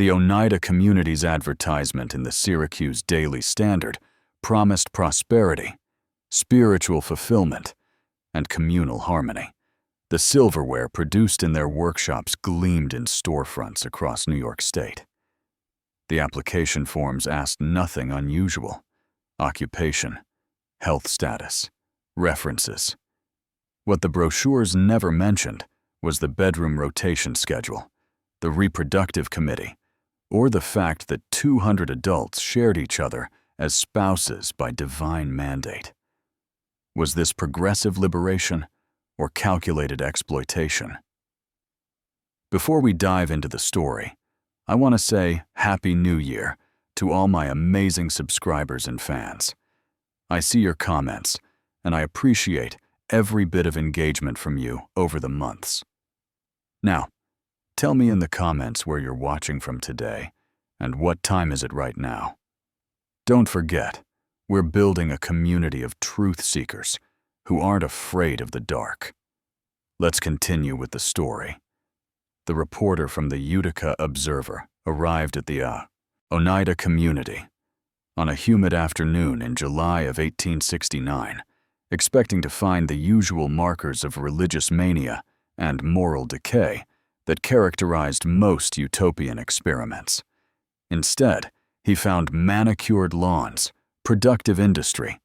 The Oneida community's advertisement in the Syracuse Daily Standard promised prosperity, spiritual fulfillment, and communal harmony. The silverware produced in their workshops gleamed in storefronts across New York State. The application forms asked nothing unusual: occupation, health status, references. What the brochures never mentioned was the bedroom rotation schedule, the reproductive committee, or the fact that 200 adults shared each other as spouses by divine mandate. Was this progressive liberation or calculated exploitation? Before we dive into the story, I want to say Happy New Year to all my amazing subscribers and fans. I see your comments, and I appreciate every bit of engagement from you over the months. Now, tell me in the comments where you're watching from today, and what time is it right now. Don't forget, we're building a community of truth seekers who aren't afraid of the dark. Let's continue with the story. The reporter from the Utica Observer arrived at the Oneida community on a humid afternoon in July of 1869, expecting to find the usual markers of religious mania and moral decay that characterized most utopian experiments. Instead, he found manicured lawns, productive industry,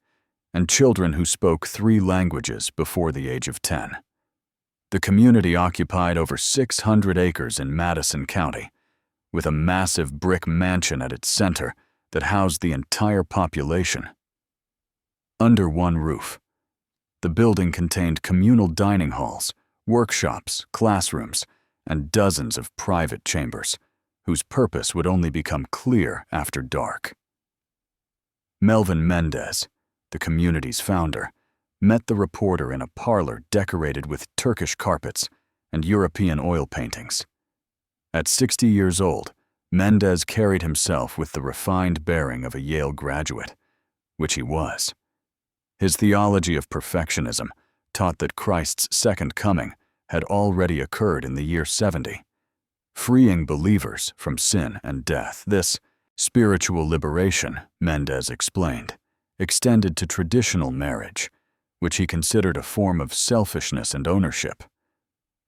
and children who spoke 3 languages before the age of 10. The community occupied over 600 acres in Madison County, with a massive brick mansion at its center that housed the entire population. Under one roof, the building contained communal dining halls, workshops, classrooms, and dozens of private chambers, whose purpose would only become clear after dark. Melvin Mendez, the community's founder, met the reporter in a parlor decorated with Turkish carpets and European oil paintings. At 60 years old, Mendez carried himself with the refined bearing of a Yale graduate, which he was. His theology of perfectionism taught that Christ's second coming had already occurred in the year 70, freeing believers from sin and death. This spiritual liberation, Mendez explained, extended to traditional marriage, which he considered a form of selfishness and ownership.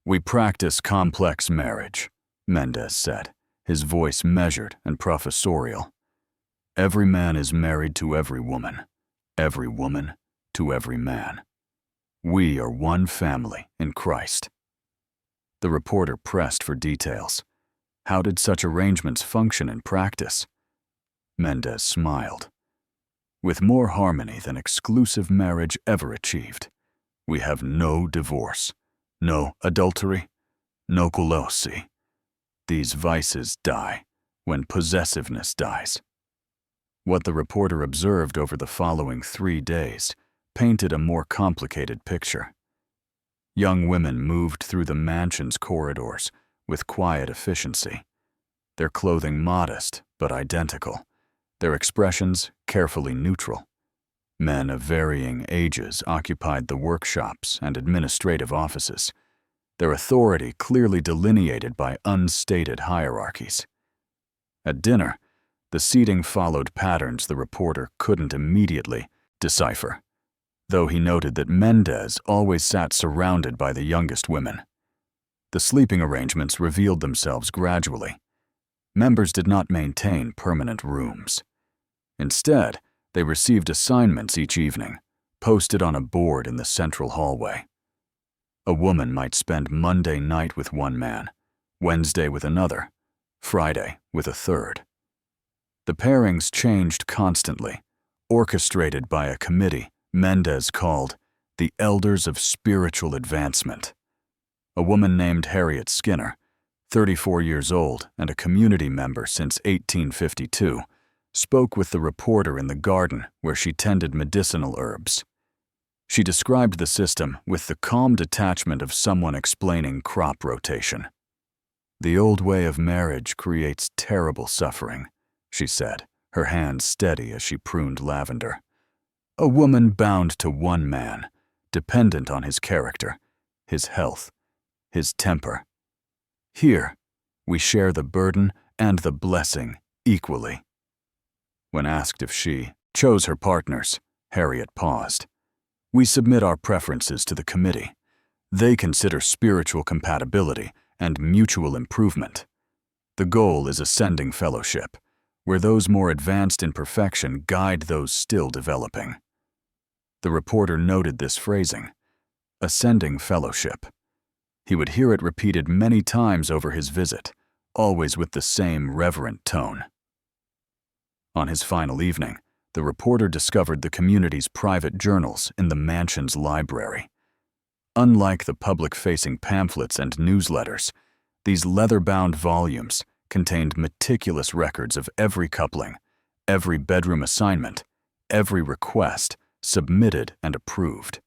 "We practice complex marriage," Mendez said, his voice measured and professorial. "Every man is married to every woman to every man. We are one family in Christ." The reporter pressed for details. How did such arrangements function in practice? Mendez smiled. "With more harmony than exclusive marriage ever achieved. We have no divorce, no adultery, no colosi. These vices die when possessiveness dies." What the reporter observed over the following 3 days painted a more complicated picture. Young women moved through the mansion's corridors with quiet efficiency, their clothing modest but identical, their expressions carefully neutral. Men of varying ages occupied the workshops and administrative offices, their authority clearly delineated by unstated hierarchies. At dinner, the seating followed patterns the reporter couldn't immediately decipher, though he noted that Mendez always sat surrounded by the youngest women. The sleeping arrangements revealed themselves gradually. Members did not maintain permanent rooms. Instead, they received assignments each evening, posted on a board in the central hallway. A woman might spend Monday night with one man, Wednesday with another, Friday with a third. The pairings changed constantly, orchestrated by a committee Mendez called the Elders of Spiritual Advancement. A woman named Harriet Skinner, 34 years old and a community member since 1852, spoke with the reporter in the garden where she tended medicinal herbs. She described the system with the calm detachment of someone explaining crop rotation. "The old way of marriage creates terrible suffering," she said, her hands steady as she pruned lavender. "A woman bound to one man, dependent on his character, his health, his temper. Here, we share the burden and the blessing equally. When asked if she chose her partners, Harriet paused. "We submit our preferences to the committee. They consider spiritual compatibility and mutual improvement. The goal is ascending fellowship, where those more advanced in perfection guide those still developing." The reporter noted this phrasing, ascending fellowship. He would hear it repeated many times over his visit, always with the same reverent tone. On his final evening, the reporter discovered the community's private journals in the mansion's library. Unlike the public-facing pamphlets and newsletters, these leather-bound volumes contained meticulous records of every coupling, every bedroom assignment, every request submitted and approved.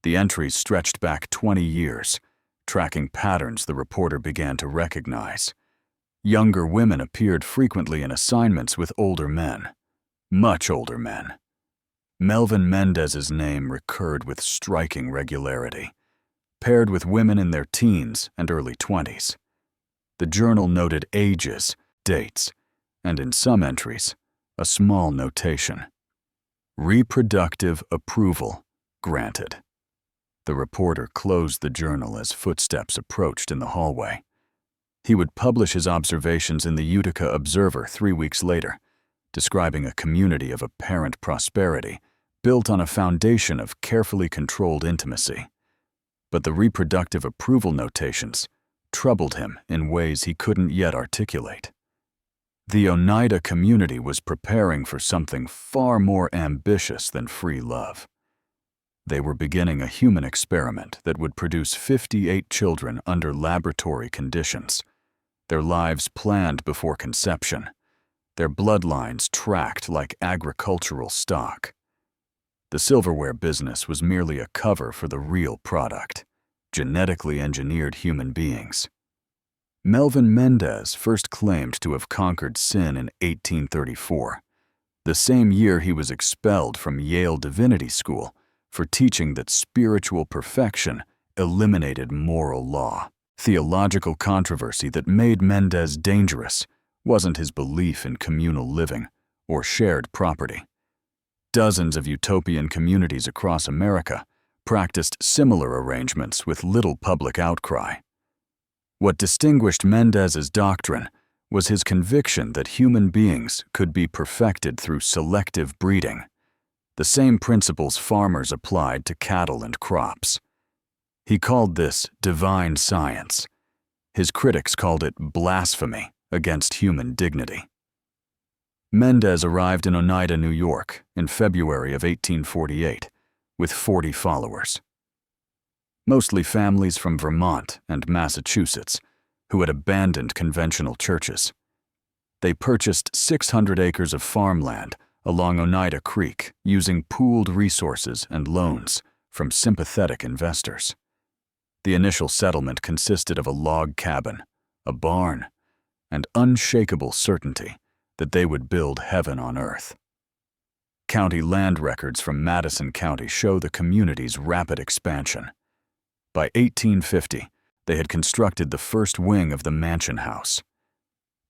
The entries stretched back 20 years, tracking patterns the reporter began to recognize. Younger women appeared frequently in assignments with older men, much older men. Melvin Mendez's name recurred with striking regularity, paired with women in their teens and early 20s. The journal noted ages, dates, and in some entries, a small notation. Reproductive approval granted. The reporter closed the journal as footsteps approached in the hallway. He would publish his observations in the Utica Observer 3 weeks later, describing a community of apparent prosperity built on a foundation of carefully controlled intimacy. But the reproductive approval notations troubled him in ways he couldn't yet articulate. The Oneida community was preparing for something far more ambitious than free love. They were beginning a human experiment that would produce 58 children under laboratory conditions, their lives planned before conception, their bloodlines tracked like agricultural stock. The silverware business was merely a cover for the real product, genetically engineered human beings. Melvin Mendez first claimed to have conquered sin in 1834, the same year he was expelled from Yale Divinity School for teaching that spiritual perfection eliminated moral law. Theological controversy that made Mendez dangerous wasn't his belief in communal living or shared property. Dozens of utopian communities across America practiced similar arrangements with little public outcry. What distinguished Mendez's doctrine was his conviction that human beings could be perfected through selective breeding, the same principles farmers applied to cattle and crops. He called this divine science. His critics called it blasphemy against human dignity. Mendez arrived in Oneida, New York, in February of 1848, with 40 followers. Mostly families from Vermont and Massachusetts who had abandoned conventional churches. They purchased 600 acres of farmland along Oneida Creek using pooled resources and loans from sympathetic investors. The initial settlement consisted of a log cabin, a barn, and unshakable certainty that they would build heaven on earth. County land records from Madison County show the community's rapid expansion. By 1850, they had constructed the first wing of the mansion house.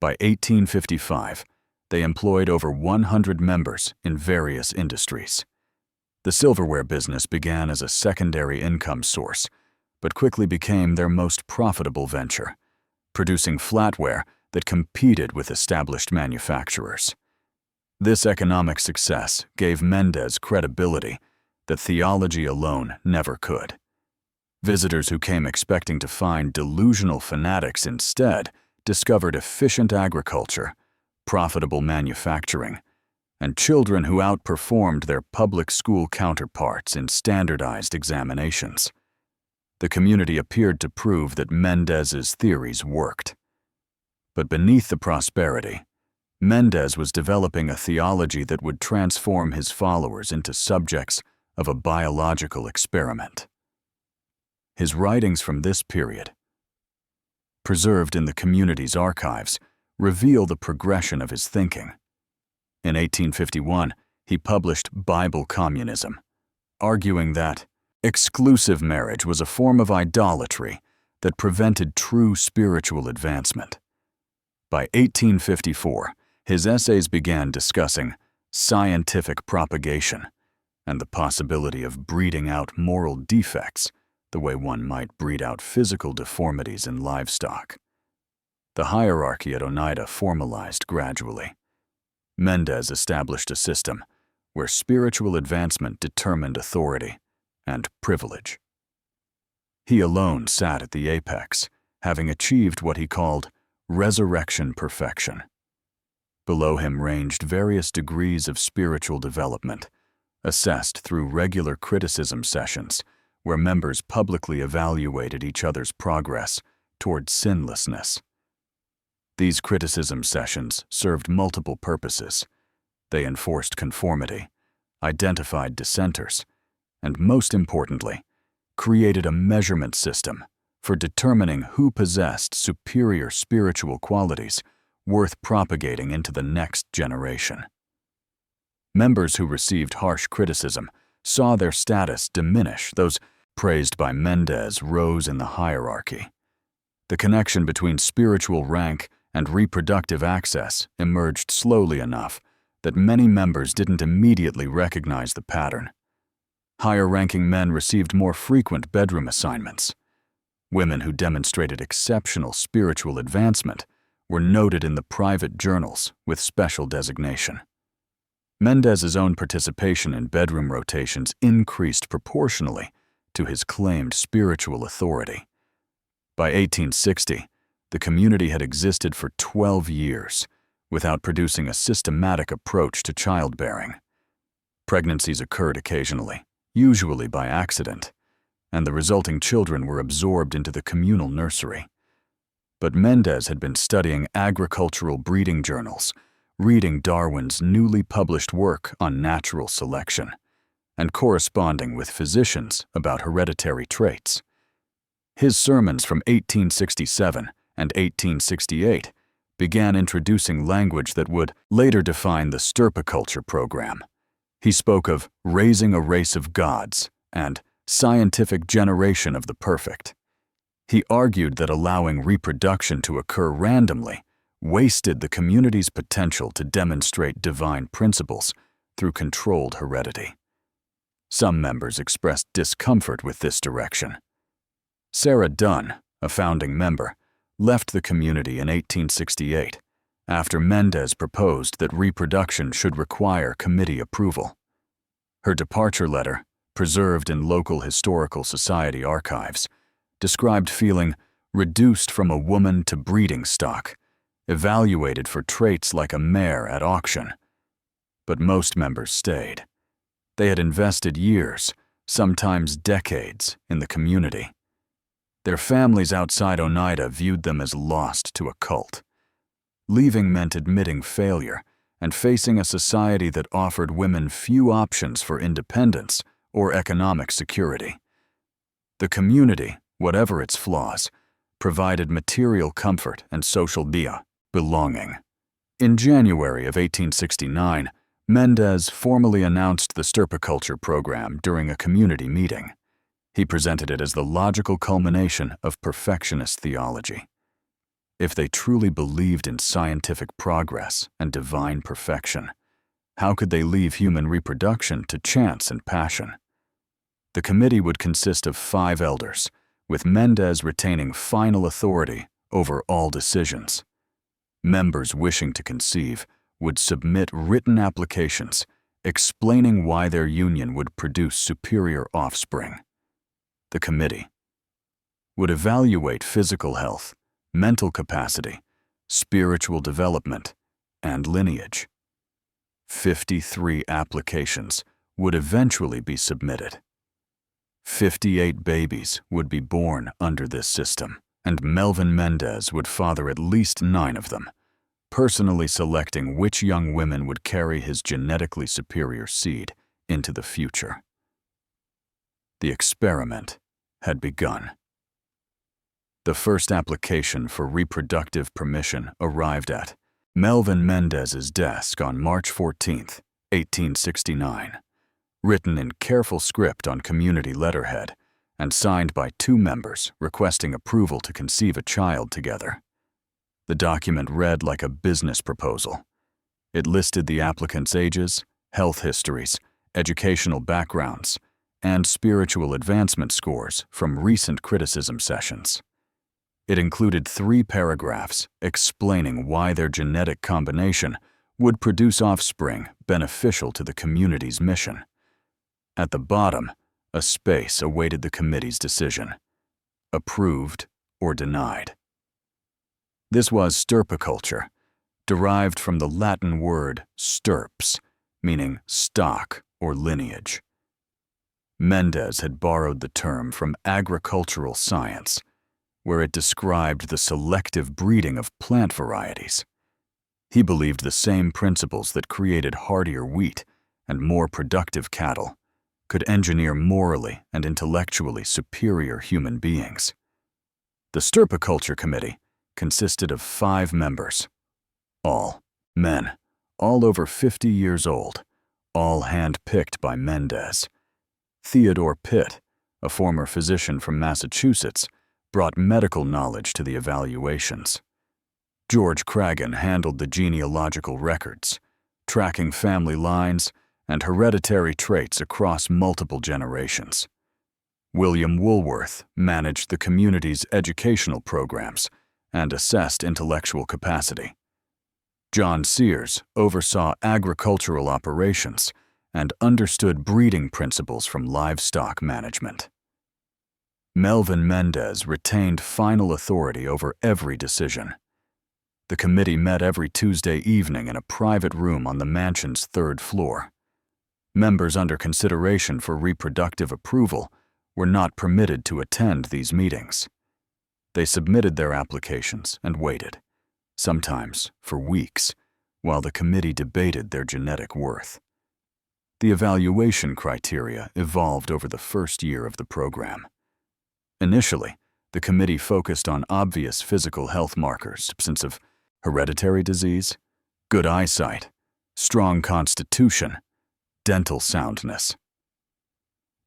By 1855, they employed over 100 members in various industries. The silverware business began as a secondary income source, but quickly became their most profitable venture, producing flatware that competed with established manufacturers. This economic success gave Mendez credibility that theology alone never could. Visitors who came expecting to find delusional fanatics instead discovered efficient agriculture, profitable manufacturing, and children who outperformed their public school counterparts in standardized examinations. The community appeared to prove that Mendez's theories worked. But beneath the prosperity, Mendez was developing a theology that would transform his followers into subjects of a biological experiment. His writings from this period, preserved in the community's archives, reveal the progression of his thinking. In 1851, he published Bible Communism, arguing that exclusive marriage was a form of idolatry that prevented true spiritual advancement. By 1854, his essays began discussing scientific propagation and the possibility of breeding out moral defects the way one might breed out physical deformities in livestock. The hierarchy at Oneida formalized gradually. Mendez established a system where spiritual advancement determined authority and privilege. He alone sat at the apex, having achieved what he called resurrection perfection. Below him ranged various degrees of spiritual development, assessed through regular criticism sessions where members publicly evaluated each other's progress toward sinlessness. These criticism sessions served multiple purposes. They enforced conformity, identified dissenters, and most importantly, created a measurement system for determining who possessed superior spiritual qualities worth propagating into the next generation. Members who received harsh criticism saw their status diminish. Those praised by Mendez rose in the hierarchy. The connection between spiritual rank and reproductive access emerged slowly enough that many members didn't immediately recognize the pattern. Higher-ranking men received more frequent bedroom assignments. Women who demonstrated exceptional spiritual advancement were noted in the private journals with special designation. Mendez's own participation in bedroom rotations increased proportionally to his claimed spiritual authority. By 1860, the community had existed for 12 years without producing a systematic approach to childbearing. Pregnancies occurred occasionally, usually by accident, and the resulting children were absorbed into the communal nursery. But Mendez had been studying agricultural breeding journals, reading Darwin's newly published work on natural selection, and corresponding with physicians about hereditary traits. His sermons from 1867 and 1868 began introducing language that would later define the stirpiculture program. He spoke of raising a race of gods and scientific generation of the perfect. He argued that allowing reproduction to occur randomly wasted the community's potential to demonstrate divine principles through controlled heredity. Some members expressed discomfort with this direction. Sarah Dunn, a founding member, left the community in 1868 after Mendez proposed that reproduction should require committee approval. Her departure letter, preserved in local historical society archives, described feeling reduced from a woman to breeding stock, evaluated for traits like a mare at auction. But most members stayed. They had invested years, sometimes decades, in the community. Their families outside Oneida viewed them as lost to a cult. Leaving meant admitting failure and facing a society that offered women few options for independence or economic security. The community, whatever its flaws, provided material comfort and social belonging. In January of 1869, Mendez formally announced the stirpiculture program during a community meeting. He presented it as the logical culmination of perfectionist theology. If they truly believed in scientific progress and divine perfection, how could they leave human reproduction to chance and passion? The committee would consist of 5 elders, with Mendez retaining final authority over all decisions. Members wishing to conceive would submit written applications explaining why their union would produce superior offspring. The committee would evaluate physical health, mental capacity, spiritual development, and lineage. 53 applications would eventually be submitted. 58 babies would be born under this system, and Melvin Mendez would father at least 9 of them, personally selecting which young women would carry his genetically superior seed into the future. The experiment had begun. The first application for reproductive permission arrived at Melvin Mendez's desk on March 14, 1869, written in careful script on community letterhead and signed by 2 members requesting approval to conceive a child together. The document read like a business proposal. It listed the applicants' ages, health histories, educational backgrounds, and spiritual advancement scores from recent criticism sessions. It included 3 paragraphs explaining why their genetic combination would produce offspring beneficial to the community's mission. At the bottom, a space awaited the committee's decision: approved or denied. This was stirpiculture, derived from the Latin word stirps, meaning stock or lineage. Mendez had borrowed the term from agricultural science, where it described the selective breeding of plant varieties. He believed the same principles that created hardier wheat and more productive cattle could engineer morally and intellectually superior human beings. The Stirpiculture Committee consisted of 5 members, all men, all over 50 years old, all hand-picked by Mendez. Theodore Pitt, a former physician from Massachusetts, brought medical knowledge to the evaluations. George Craggan handled the genealogical records, tracking family lines and hereditary traits across multiple generations. William Woolworth managed the community's educational programs and assessed intellectual capacity. John Sears oversaw agricultural operations and understood breeding principles from livestock management. Melvin Mendez retained final authority over every decision. The committee met every Tuesday evening in a private room on the mansion's 3rd floor. Members under consideration for reproductive approval were not permitted to attend these meetings. They submitted their applications and waited, sometimes for weeks, while the committee debated their genetic worth. The evaluation criteria evolved over the first year of the program. Initially, the committee focused on obvious physical health markers, absence of hereditary disease, good eyesight, strong constitution, dental soundness.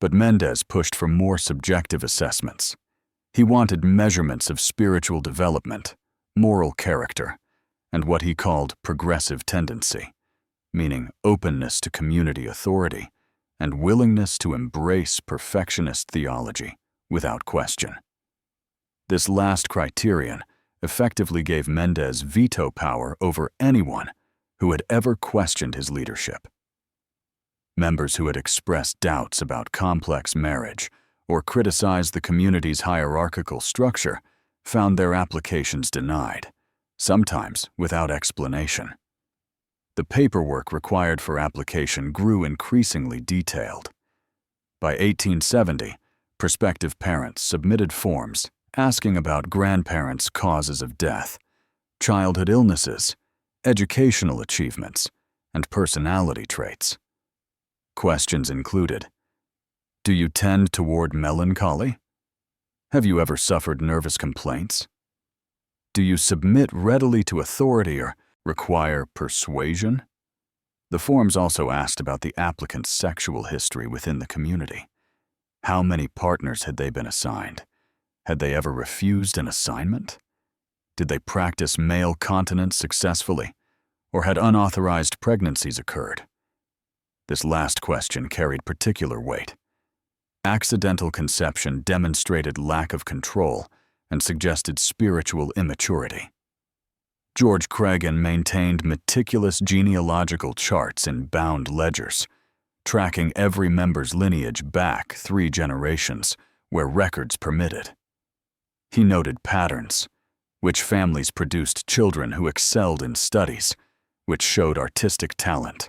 But Mendez pushed for more subjective assessments. He wanted measurements of spiritual development, moral character, and what he called progressive tendency, meaning openness to community authority and willingness to embrace perfectionist theology without question. This last criterion effectively gave Mendez veto power over anyone who had ever questioned his leadership. Members who had expressed doubts about complex marriage or criticized the community's hierarchical structure found their applications denied, sometimes without explanation. The paperwork required for application grew increasingly detailed. By 1870, prospective parents submitted forms asking about grandparents' causes of death, childhood illnesses, educational achievements, and personality traits. Questions included: do you tend toward melancholy? Have you ever suffered nervous complaints? Do you submit readily to authority or require persuasion? The forms also asked about the applicant's sexual history within the community. How many partners had they been assigned? Had they ever refused an assignment? Did they practice male continence successfully, or had unauthorized pregnancies occurred? This last question carried particular weight. Accidental conception demonstrated lack of control and suggested spiritual immaturity. George Craggan maintained meticulous genealogical charts in bound ledgers, tracking every member's lineage back 3 generations where records permitted. He noted patterns: which families produced children who excelled in studies, which showed artistic talent,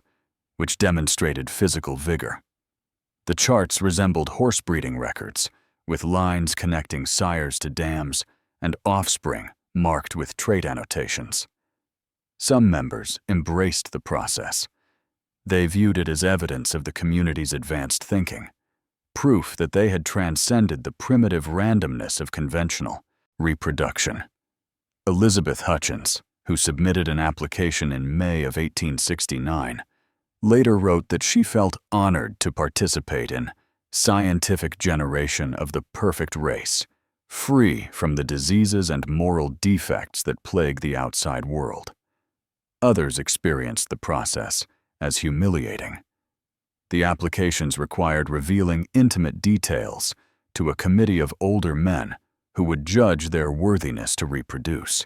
which demonstrated physical vigor. The charts resembled horse breeding records, with lines connecting sires to dams and offspring marked with trait annotations. Some members embraced the process. They viewed it as evidence of the community's advanced thinking, proof that they had transcended the primitive randomness of conventional reproduction. Elizabeth Hutchins, who submitted an application in May of 1869, later wrote that she felt honored to participate in scientific generation of the perfect race, free from the diseases and moral defects that plague the outside world. Others experienced the process as humiliating. The applications required revealing intimate details to a committee of older men who would judge their worthiness to reproduce.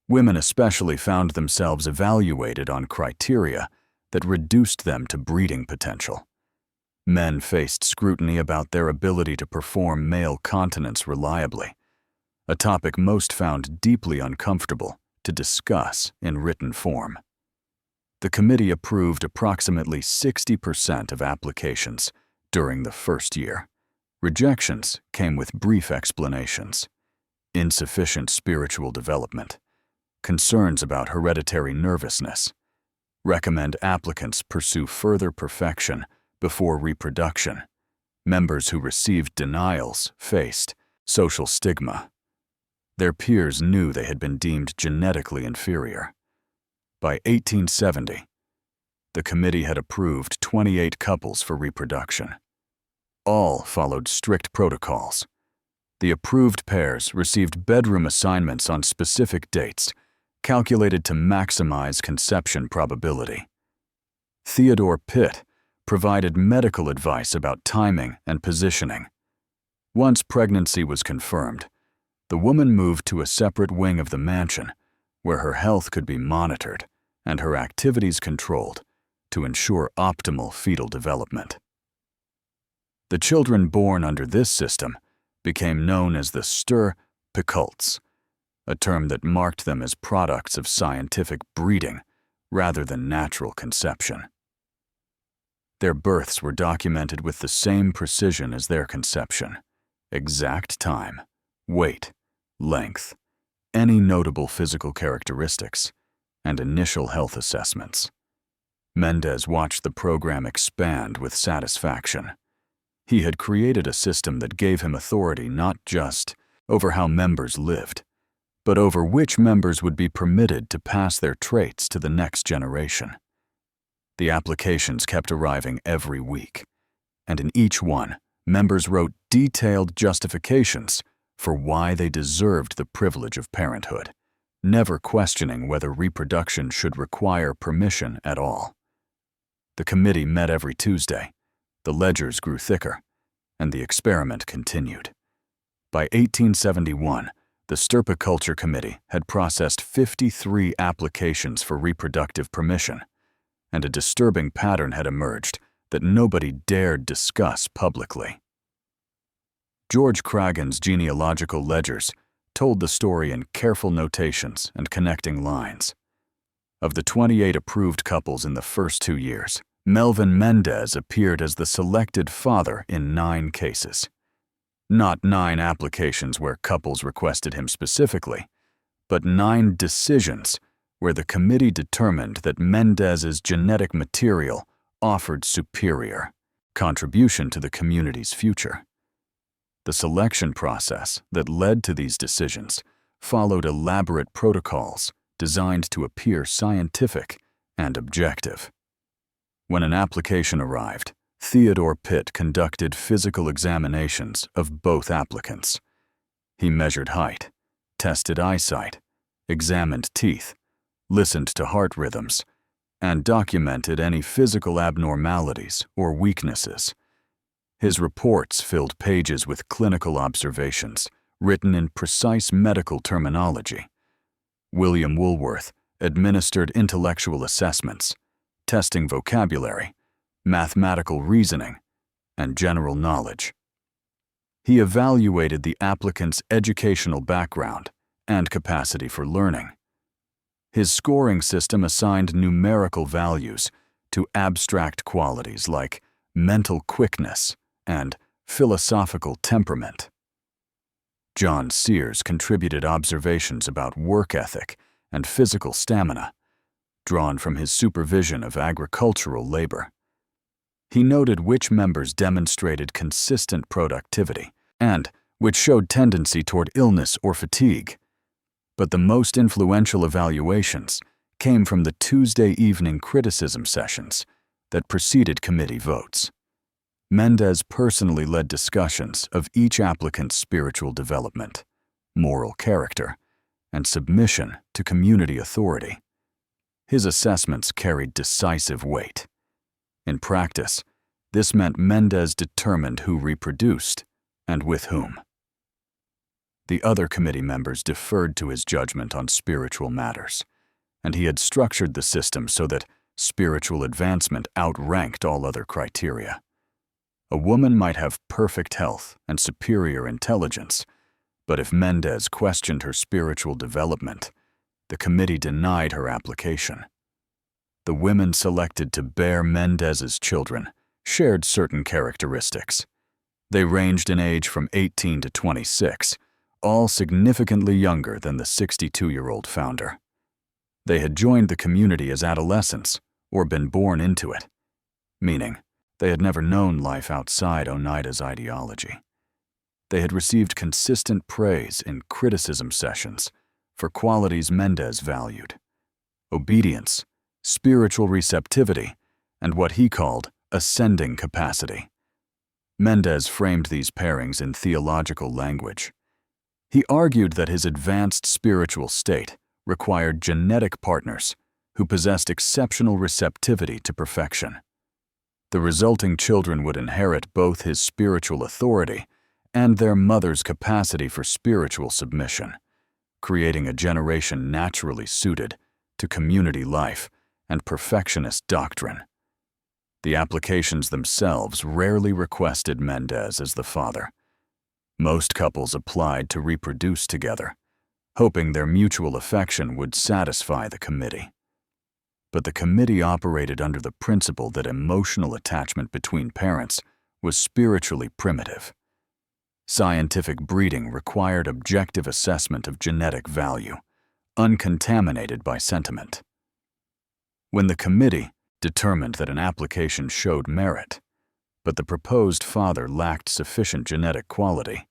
Women especially found themselves evaluated on criteria that reduced them to breeding potential. Men faced scrutiny about their ability to perform male continence reliably, a topic most found deeply uncomfortable to discuss in written form. The committee approved approximately 60% of applications during the first year. Rejections came with brief explanations: insufficient spiritual development, concerns about hereditary nervousness, recommend applicants pursue further perfection before reproduction. Members who received denials faced social stigma. Their peers knew they had been deemed genetically inferior. By 1870, the committee had approved 28 couples for reproduction. All followed strict protocols. The approved pairs received bedroom assignments on specific dates, calculated to maximize conception probability. Theodore Pitt provided medical advice about timing and positioning. Once pregnancy was confirmed, the woman moved to a separate wing of the mansion where her health could be monitored and her activities controlled to ensure optimal fetal development. The children born under this system became known as the Stir-Picults, a term that marked them as products of scientific breeding rather than natural conception. Their births were documented with the same precision as their conception: exact time, weight, length, any notable physical characteristics, and initial health assessments. Mendez watched the program expand with satisfaction. He had created a system that gave him authority not just over how members lived, but over which members would be permitted to pass their traits to the next generation. The applications kept arriving every week, and in each one, members wrote detailed justifications for why they deserved the privilege of parenthood, never questioning whether reproduction should require permission at all. The committee met every Tuesday, the ledgers grew thicker, and the experiment continued. By 1871, the Stirpiculture Committee had processed 53 applications for reproductive permission, and a disturbing pattern had emerged that nobody dared discuss publicly. George Craggan's genealogical ledgers told the story in careful notations and connecting lines. Of the 28 approved couples in the first 2 years, Melvin Mendez appeared as the selected father in 9 cases. Not 9 applications where couples requested him specifically, but 9 decisions where the committee determined that Mendez's genetic material offered superior contribution to the community's future. The selection process that led to these decisions followed elaborate protocols designed to appear scientific and objective. When an application arrived, Theodore Pitt conducted physical examinations of both applicants. He measured height, tested eyesight, examined teeth, listened to heart rhythms, and documented any physical abnormalities or weaknesses. His reports filled pages with clinical observations written in precise medical terminology. William Woolworth administered intellectual assessments, testing vocabulary, mathematical reasoning, and general knowledge. He evaluated the applicant's educational background and capacity for learning. His scoring system assigned numerical values to abstract qualities like mental quickness and philosophical temperament. John Sears contributed observations about work ethic and physical stamina, drawn from his supervision of agricultural labor. He noted which members demonstrated consistent productivity and which showed tendency toward illness or fatigue. But the most influential evaluations came from the Tuesday evening criticism sessions that preceded committee votes. Mendez personally led discussions of each applicant's spiritual development, moral character, and submission to community authority. His assessments carried decisive weight. In practice, this meant Mendez determined who reproduced and with whom. The other committee members deferred to his judgment on spiritual matters, and he had structured the system so that spiritual advancement outranked all other criteria. A woman might have perfect health and superior intelligence, but if Mendez questioned her spiritual development, the committee denied her application. The women selected to bear Mendez's children shared certain characteristics. They ranged in age from 18 to 26, all significantly younger than the 62-year-old founder. They had joined the community as adolescents or been born into it, meaning they had never known life outside Oneida's ideology. They had received consistent praise in criticism sessions for qualities Mendez valued: obedience, spiritual receptivity, and what he called ascending capacity. Mendez framed these pairings in theological language. He argued that his advanced spiritual state required genetic partners who possessed exceptional receptivity to perfection. The resulting children would inherit both his spiritual authority and their mother's capacity for spiritual submission, creating a generation naturally suited to community life and perfectionist doctrine. The applications themselves rarely requested Mendez as the father. Most couples applied to reproduce together, hoping their mutual affection would satisfy the committee. But the committee operated under the principle that emotional attachment between parents was spiritually primitive. Scientific breeding required objective assessment of genetic value, uncontaminated by sentiment. When the committee determined that an application showed merit, but the proposed father lacked sufficient genetic quality,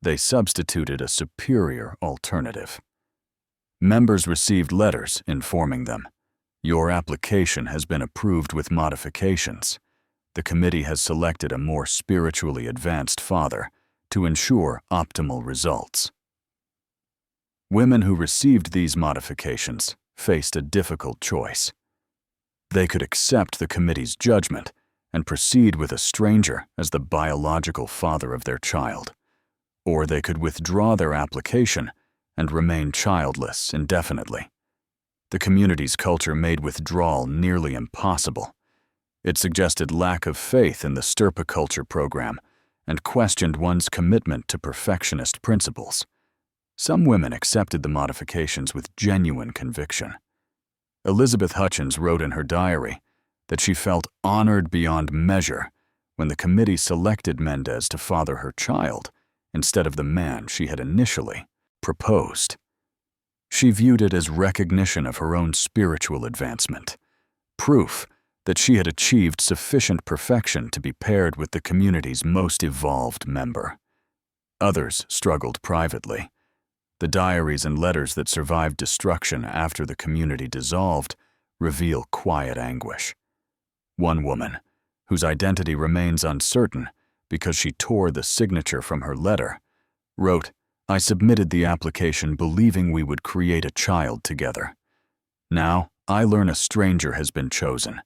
they substituted a superior alternative. Members received letters informing them, "Your application has been approved with modifications. The committee has selected a more spiritually advanced father to ensure optimal results." Women who received these modifications faced a difficult choice. They could accept the committee's judgment and proceed with a stranger as the biological father of their child, or they could withdraw their application and remain childless indefinitely. The community's culture made withdrawal nearly impossible. It suggested lack of faith in the stirpiculture program and questioned one's commitment to perfectionist principles. Some women accepted the modifications with genuine conviction. Elizabeth Hutchins wrote in her diary that she felt honored beyond measure when the committee selected Mendez to father her child instead of the man she had initially proposed. She viewed it as recognition of her own spiritual advancement, proof that she had achieved sufficient perfection to be paired with the community's most evolved member. Others struggled privately. The diaries and letters that survived destruction after the community dissolved reveal quiet anguish. One woman, whose identity remains uncertain because she tore the signature from her letter, wrote, "I submitted the application believing we would create a child together. Now I learn a stranger has been chosen,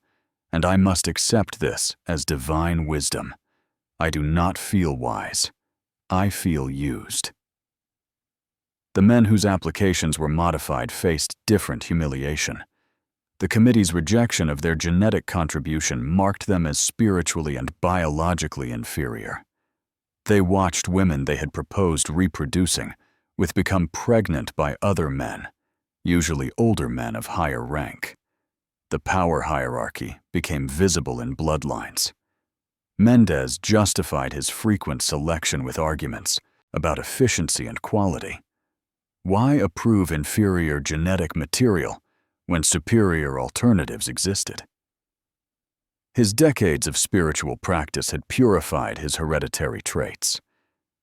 and I must accept this as divine wisdom. I do not feel wise. I feel used." The men whose applications were modified faced different humiliation. The committee's rejection of their genetic contribution marked them as spiritually and biologically inferior. They watched women they had proposed reproducing with become pregnant by other men, usually older men of higher rank. The power hierarchy became visible in bloodlines. Mendez justified his frequent selection with arguments about efficiency and quality. Why approve inferior genetic material when superior alternatives existed? His decades of spiritual practice had purified his hereditary traits.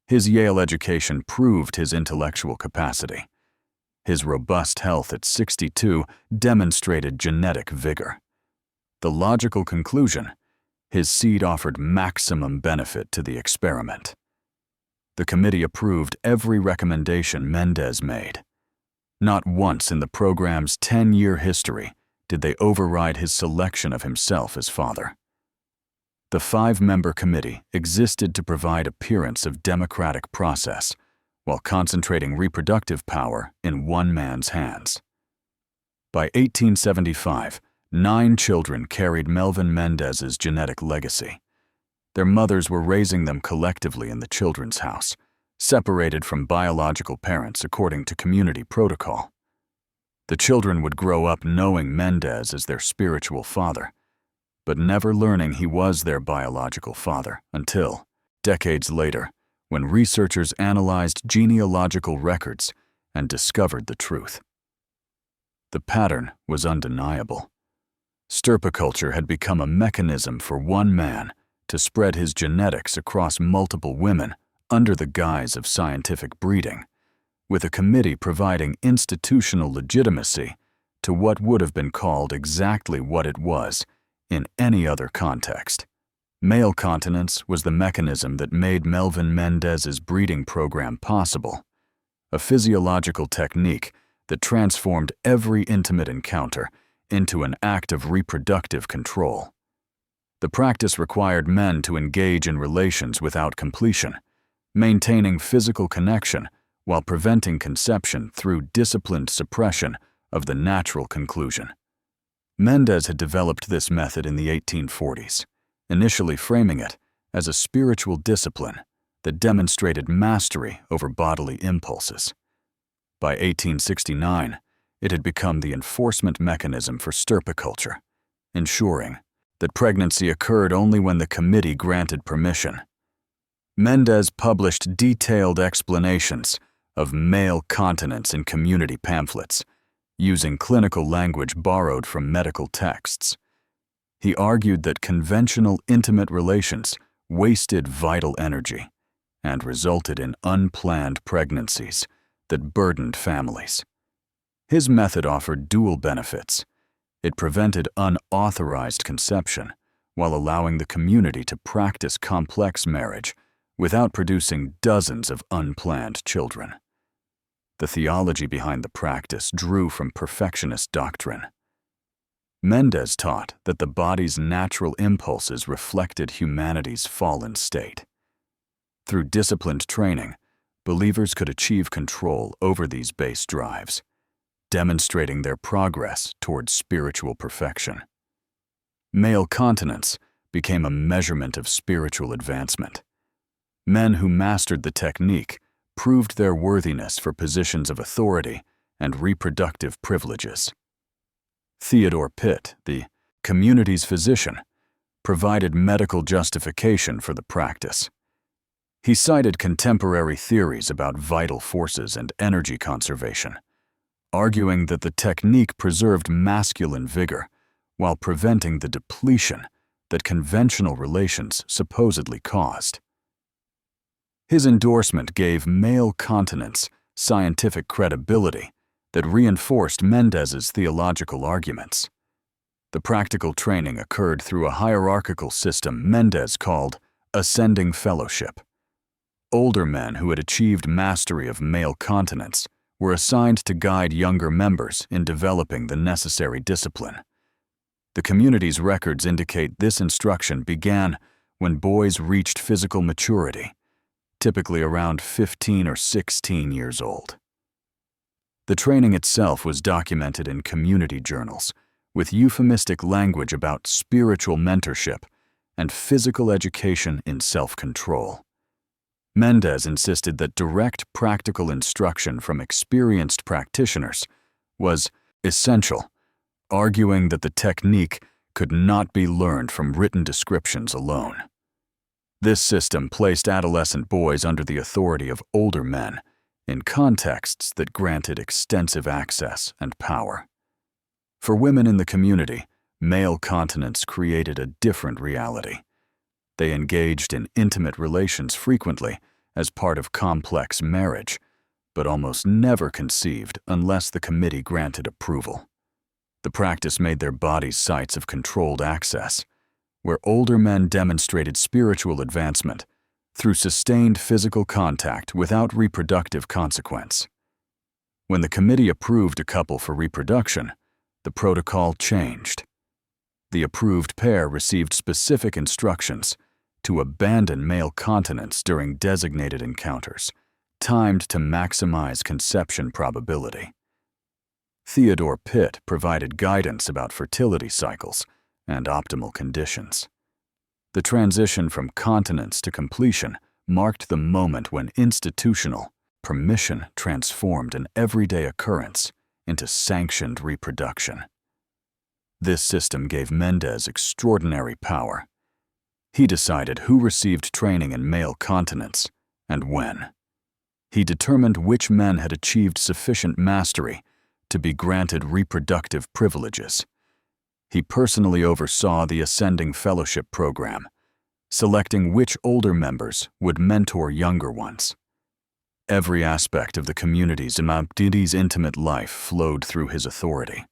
His Yale education proved his intellectual capacity. His robust health at 62 demonstrated genetic vigor. The logical conclusion: His seed offered maximum benefit to the experiment. The committee approved every recommendation Mendez made. Not once in the program's 10-year history did they override his selection of himself as father. The 5-member committee existed to provide appearance of democratic process while concentrating reproductive power in one man's hands. By 1875, 9 children carried Melvin Mendez's genetic legacy. Their mothers were raising them collectively in the children's house, separated from biological parents according to community protocol. The children would grow up knowing Mendez as their spiritual father, but never learning he was their biological father until, decades later, when researchers analyzed genealogical records and discovered the truth. The pattern was undeniable. Stirpiculture had become a mechanism for one man to spread his genetics across multiple women under the guise of scientific breeding, with a committee providing institutional legitimacy to what would have been called exactly what it was in any other context. Male continence was the mechanism that made Melvin Mendez's breeding program possible, a physiological technique that transformed every intimate encounter into an act of reproductive control. The practice required men to engage in relations without completion, maintaining physical connection while preventing conception through disciplined suppression of the natural conclusion. Mendez had developed this method in the 1840s, initially framing it as a spiritual discipline that demonstrated mastery over bodily impulses. By 1869, it had become the enforcement mechanism for stirpiculture, ensuring that pregnancy occurred only when the committee granted permission. Mendez published detailed explanations of male continence in community pamphlets, using clinical language borrowed from medical texts. He argued that conventional intimate relations wasted vital energy and resulted in unplanned pregnancies that burdened families. His method offered dual benefits. It prevented unauthorized conception while allowing the community to practice complex marriage without producing dozens of unplanned children. The theology behind the practice drew from perfectionist doctrine. Mendez taught that the body's natural impulses reflected humanity's fallen state. Through disciplined training, believers could achieve control over these base drives, demonstrating their progress towards spiritual perfection. Male continence became a measurement of spiritual advancement. Men who mastered the technique proved their worthiness for positions of authority and reproductive privileges. Theodore Pitt, the community's physician, provided medical justification for the practice. He cited contemporary theories about vital forces and energy conservation, arguing that the technique preserved masculine vigor while preventing the depletion that conventional relations supposedly caused. His endorsement gave male continence scientific credibility that reinforced Mendez's theological arguments. The practical training occurred through a hierarchical system Mendez called ascending fellowship. Older men who had achieved mastery of male continence were assigned to guide younger members in developing the necessary discipline. The community's records indicate this instruction began when boys reached physical maturity, typically around 15 or 16 years old. The training itself was documented in community journals, with euphemistic language about spiritual mentorship and physical education in self-control. Mendez insisted that direct practical instruction from experienced practitioners was essential, arguing that the technique could not be learned from written descriptions alone. This system placed adolescent boys under the authority of older men in contexts that granted extensive access and power. For women in the community, male continence created a different reality. They engaged in intimate relations frequently as part of complex marriage, but almost never conceived unless the committee granted approval. The practice made their bodies sites of controlled access, where older men demonstrated spiritual advancement through sustained physical contact without reproductive consequence. When the committee approved a couple for reproduction, the protocol changed. The approved pair received specific instructions to abandon male continence during designated encounters, timed to maximize conception probability. Theodore Pitt provided guidance about fertility cycles and optimal conditions. The transition from continence to completion marked the moment when institutional permission transformed an everyday occurrence into sanctioned reproduction. This system gave Mendez extraordinary power. He decided who received training in male continence and when. He determined which men had achieved sufficient mastery to be granted reproductive privileges. He personally oversaw the Ascending Fellowship program, selecting which older members would mentor younger ones. Every aspect of the community's intimate life flowed through his authority.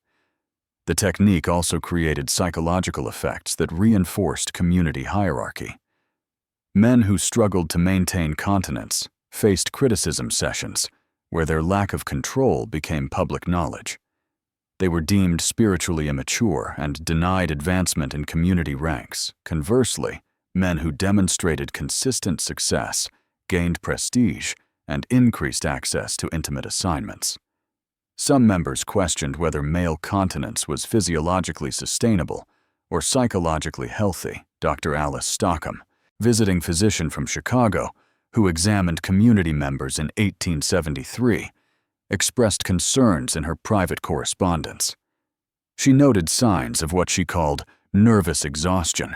The technique also created psychological effects that reinforced community hierarchy. Men who struggled to maintain continence faced criticism sessions where their lack of control became public knowledge. They were deemed spiritually immature and denied advancement in community ranks. Conversely, men who demonstrated consistent success gained prestige and increased access to intimate assignments. Some members questioned whether male continence was physiologically sustainable or psychologically healthy. Dr. Alice Stockham, visiting physician from Chicago, who examined community members in 1873, expressed concerns in her private correspondence. She noted signs of what she called nervous exhaustion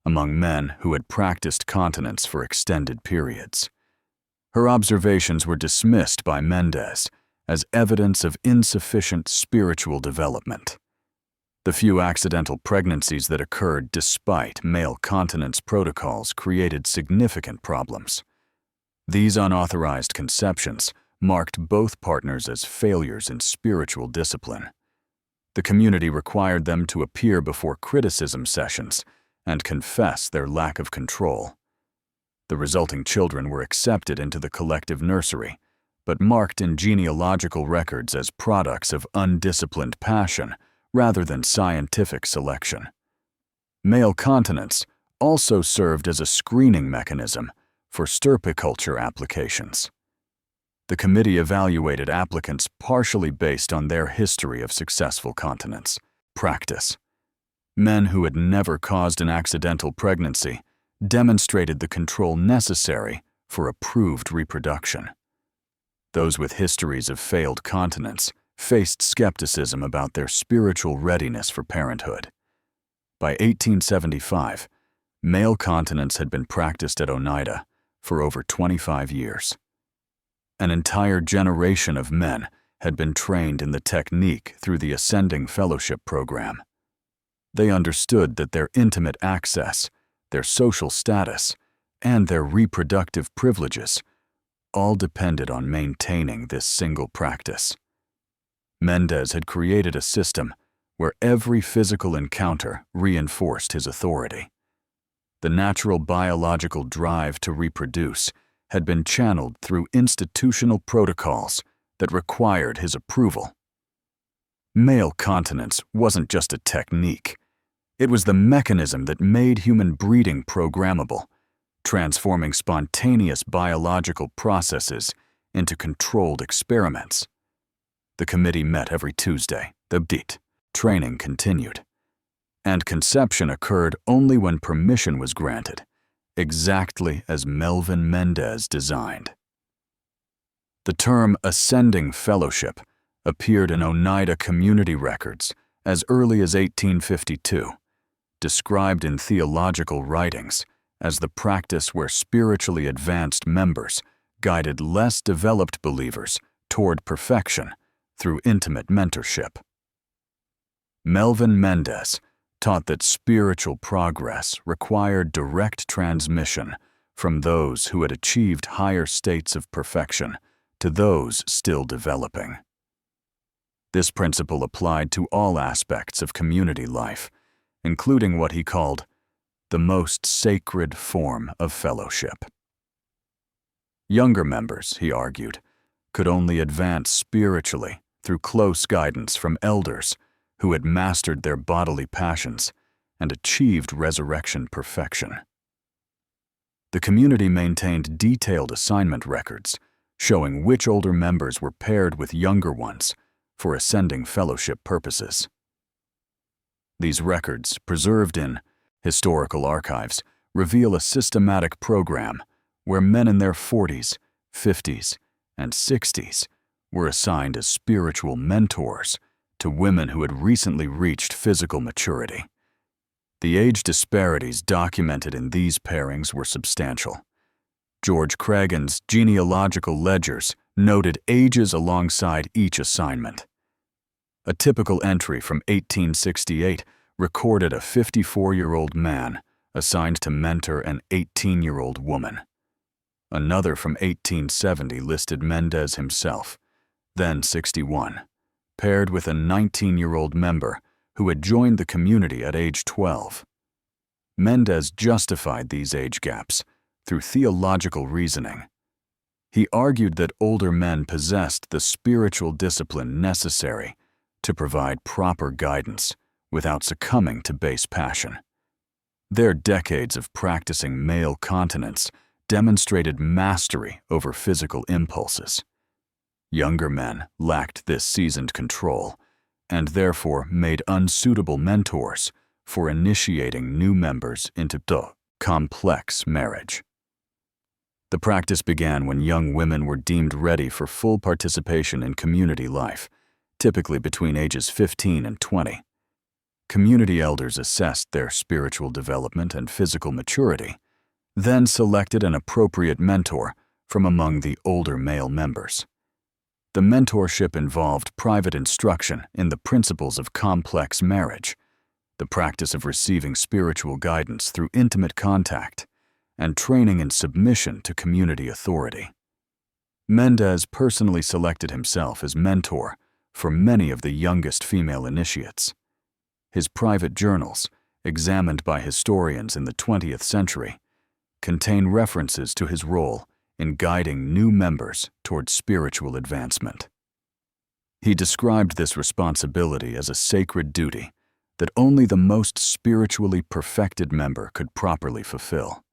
among men who had practiced continence for extended periods. Her observations were dismissed by Mendez as evidence of insufficient spiritual development. The few accidental pregnancies that occurred despite male continence protocols created significant problems. These unauthorized conceptions marked both partners as failures in spiritual discipline. The community required them to appear before criticism sessions and confess their lack of control. The resulting children were accepted into the collective nursery, but marked in genealogical records as products of undisciplined passion rather than scientific selection. Male continence also served as a screening mechanism for stirpiculture applications. The committee evaluated applicants partially based on their history of successful continence practice. Men who had never caused an accidental pregnancy demonstrated the control necessary for approved reproduction. Those with histories of failed continence faced skepticism about their spiritual readiness for parenthood. By 1875, male continence had been practiced at Oneida for over 25 years. An entire generation of men had been trained in the technique through the Ascending Fellowship program. They understood that their intimate access, their social status, and their reproductive privileges all depended on maintaining this single practice. Mendez had created a system where every physical encounter reinforced his authority. The natural biological drive to reproduce had been channeled through institutional protocols that required his approval. Male continence wasn't just a technique. It was the mechanism that made human breeding programmable, transforming spontaneous biological processes into controlled experiments. The committee met every Tuesday. The training continued. And conception occurred only when permission was granted, exactly as Melvin Mendez designed. The term Ascending Fellowship appeared in Oneida community records as early as 1852, described in theological writings as the practice where spiritually advanced members guided less developed believers toward perfection through intimate mentorship. Melvin Mendez taught that spiritual progress required direct transmission from those who had achieved higher states of perfection to those still developing. This principle applied to all aspects of community life, including what he called the most sacred form of fellowship. Younger members, he argued, could only advance spiritually through close guidance from elders who had mastered their bodily passions and achieved resurrection perfection. The community maintained detailed assignment records showing which older members were paired with younger ones for ascending fellowship purposes. These records, preserved in historical archives, reveal a systematic program where men in their 40s, 50s, and 60s were assigned as spiritual mentors to women who had recently reached physical maturity. The age disparities documented in these pairings were substantial. George Craggan's genealogical ledgers noted ages alongside each assignment. A typical entry from 1868 recorded a 54-year-old man assigned to mentor an 18-year-old woman. Another from 1870 listed Mendez himself, then 61, paired with a 19-year-old member who had joined the community at age 12. Mendez justified these age gaps through theological reasoning. He argued that older men possessed the spiritual discipline necessary to provide proper guidance without succumbing to base passion. Their decades of practicing male continence demonstrated mastery over physical impulses. Younger men lacked this seasoned control and therefore made unsuitable mentors for initiating new members into the complex marriage. The practice began when young women were deemed ready for full participation in community life, typically between ages 15 and 20. Community elders assessed their spiritual development and physical maturity, then selected an appropriate mentor from among the older male members. The mentorship involved private instruction in the principles of complex marriage, the practice of receiving spiritual guidance through intimate contact, and training in submission to community authority. Mendez personally selected himself as mentor for many of the youngest female initiates. His private journals, examined by historians in the 20th century, contain references to his role in guiding new members toward spiritual advancement. He described this responsibility as a sacred duty that only the most spiritually perfected member could properly fulfill.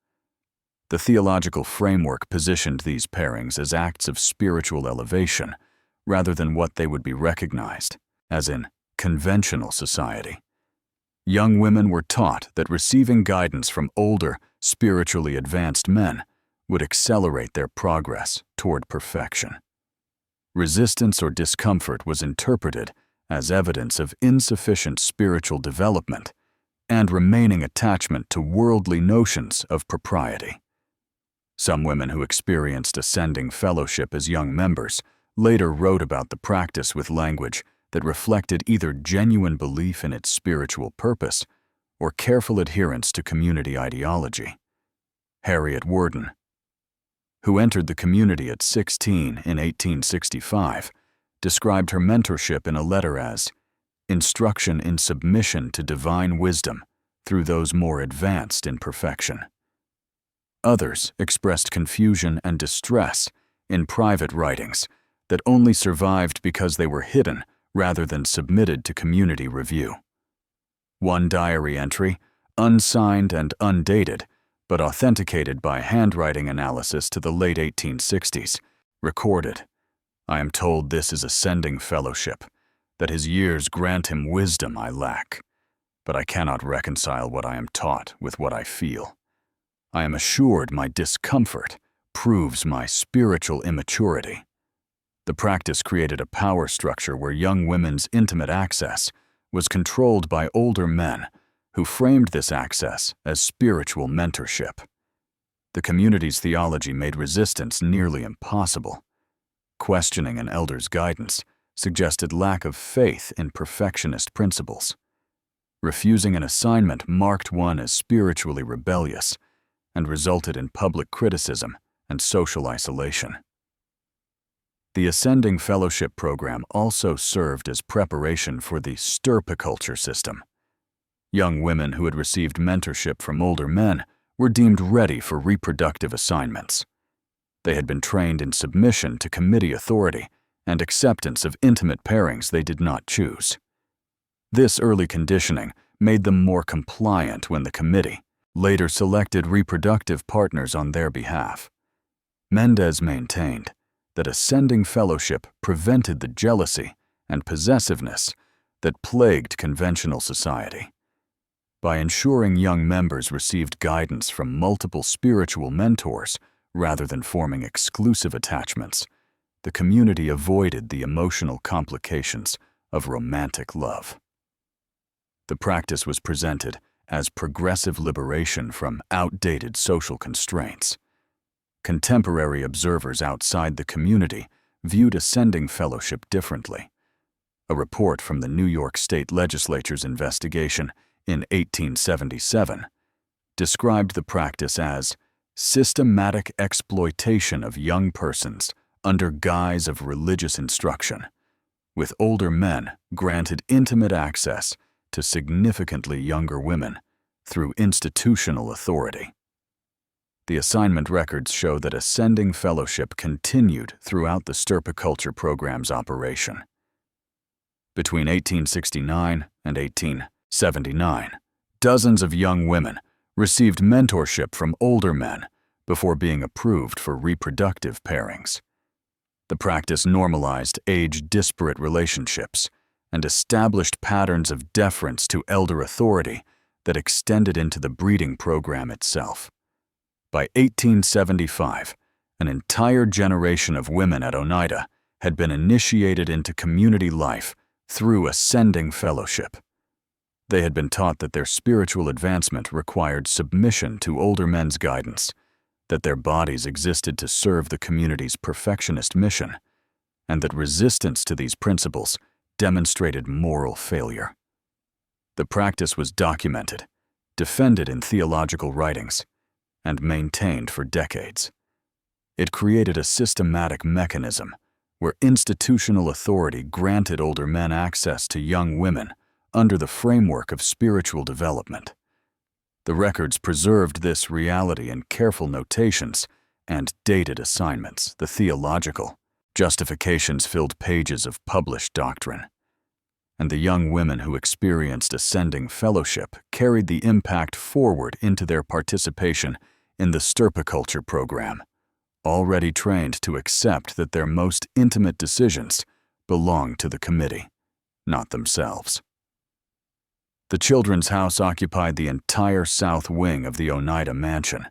The theological framework positioned these pairings as acts of spiritual elevation rather than what they would be recognized as in conventional society. Young women were taught that receiving guidance from older, spiritually advanced men would accelerate their progress toward perfection. Resistance or discomfort was interpreted as evidence of insufficient spiritual development and remaining attachment to worldly notions of propriety. Some women who experienced ascending fellowship as young members later wrote about the practice with language that reflected either genuine belief in its spiritual purpose or careful adherence to community ideology. Harriet Worden, who entered the community at 16 in 1865, described her mentorship in a letter as instruction in submission to divine wisdom through those more advanced in perfection. Others expressed confusion and distress in private writings that only survived because they were hidden rather than submitted to community review. One diary entry, unsigned and undated, but authenticated by handwriting analysis to the late 1860s, recorded, "I am told this is ascending fellowship, that his years grant him wisdom I lack, but I cannot reconcile what I am taught with what I feel. I am assured my discomfort proves my spiritual immaturity." The practice created a power structure where young women's intimate access was controlled by older men who framed this access as spiritual mentorship. The community's theology made resistance nearly impossible. Questioning an elder's guidance suggested lack of faith in perfectionist principles. Refusing an assignment marked one as spiritually rebellious and resulted in public criticism and social isolation. The Ascending Fellowship program also served as preparation for the stirpiculture system. Young women who had received mentorship from older men were deemed ready for reproductive assignments. They had been trained in submission to committee authority and acceptance of intimate pairings they did not choose. This early conditioning made them more compliant when the committee later selected reproductive partners on their behalf. Mendez maintained that ascending fellowship prevented the jealousy and possessiveness that plagued conventional society. By ensuring young members received guidance from multiple spiritual mentors rather than forming exclusive attachments, the community avoided the emotional complications of romantic love. The practice was presented as progressive liberation from outdated social constraints. Contemporary observers outside the community viewed ascending fellowship differently. A report from the New York State Legislature's investigation in 1877 described the practice as systematic exploitation of young persons under guise of religious instruction, with older men granted intimate access to significantly younger women through institutional authority. The assignment records show that ascending fellowship continued throughout the stirpiculture program's operation. Between 1869 and 1879, dozens of young women received mentorship from older men before being approved for reproductive pairings. The practice normalized age-disparate relationships and established patterns of deference to elder authority that extended into the breeding program itself. By 1875, an entire generation of women at Oneida had been initiated into community life through ascending fellowship. They had been taught that their spiritual advancement required submission to older men's guidance, that their bodies existed to serve the community's perfectionist mission, and that resistance to these principles demonstrated moral failure. The practice was documented, defended in theological writings, and maintained for decades. It created a systematic mechanism where institutional authority granted older men access to young women under the framework of spiritual development. The records preserved this reality in careful notations and dated assignments. The theological justifications filled pages of published doctrine, and the young women who experienced ascending fellowship carried the impact forward into their participation in the stirpiculture program, already trained to accept that their most intimate decisions belong to the committee, not themselves. The Children's House occupied the entire south wing of the Oneida mansion,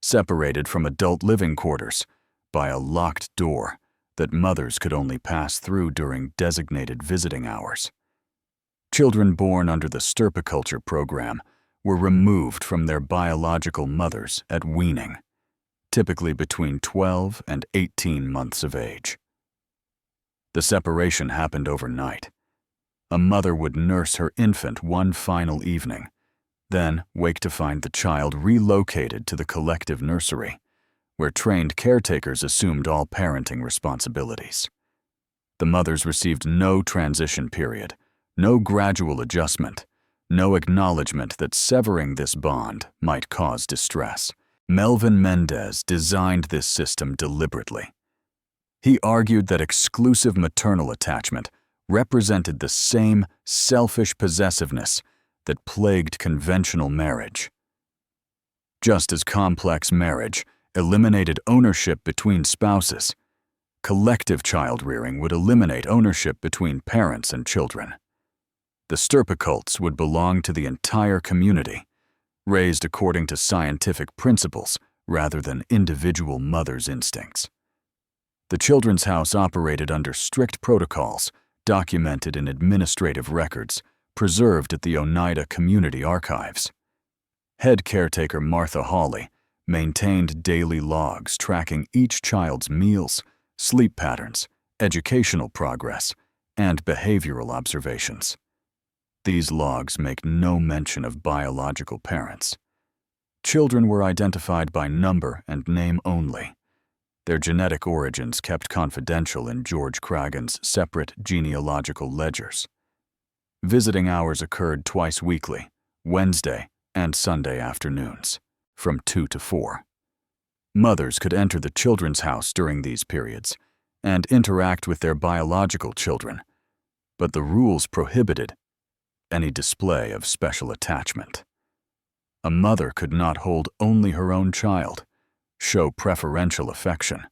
separated from adult living quarters by a locked door that mothers could only pass through during designated visiting hours. Children born under the stirpiculture program were removed from their biological mothers at weaning, typically between 12 and 18 months of age. The separation happened overnight. A mother would nurse her infant one final evening, then wake to find the child relocated to the collective nursery, where trained caretakers assumed all parenting responsibilities. The mothers received no transition period, no gradual adjustment, no acknowledgement that severing this bond might cause distress. Melvin Mendez designed this system deliberately. He argued that exclusive maternal attachment represented the same selfish possessiveness that plagued conventional marriage. Just as complex marriage eliminated ownership between spouses, collective child-rearing would eliminate ownership between parents and children. The stirpicults would belong to the entire community, raised according to scientific principles rather than individual mothers' instincts. The Children's House operated under strict protocols documented in administrative records preserved at the Oneida Community Archives. Head caretaker Martha Hawley maintained daily logs tracking each child's meals, sleep patterns, educational progress, and behavioral observations. These logs make no mention of biological parents. Children were identified by number and name only, their genetic origins kept confidential in George Craggan's separate genealogical ledgers. Visiting hours occurred twice weekly, Wednesday and Sunday afternoons, from 2 to 4. Mothers could enter the children's house during these periods and interact with their biological children, but the rules prohibited any display of special attachment. A mother could not hold only her own child, show preferential affection,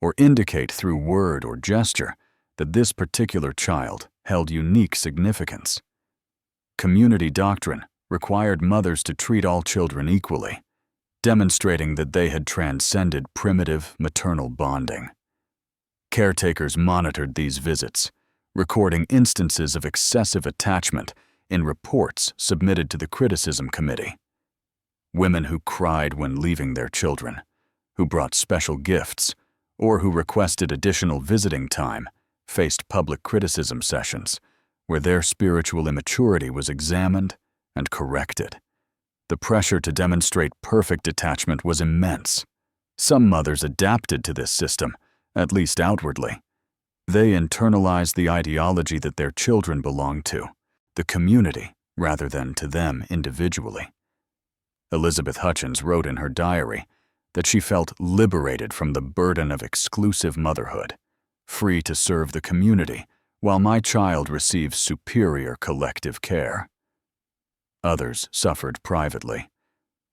or indicate through word or gesture that this particular child held unique significance. Community doctrine required mothers to treat all children equally, demonstrating that they had transcended primitive maternal bonding. Caretakers monitored these visits, recording instances of excessive attachment in reports submitted to the criticism committee. Women who cried when leaving their children, who brought special gifts, or who requested additional visiting time faced public criticism sessions where their spiritual immaturity was examined and corrected. The pressure to demonstrate perfect attachment was immense. Some mothers adapted to this system, at least outwardly. They internalized the ideology that their children belonged to, the community, rather than to them individually. Elizabeth Hutchins wrote in her diary that she felt liberated from the burden of exclusive motherhood, free to serve the community while my child receives superior collective care. Others suffered privately.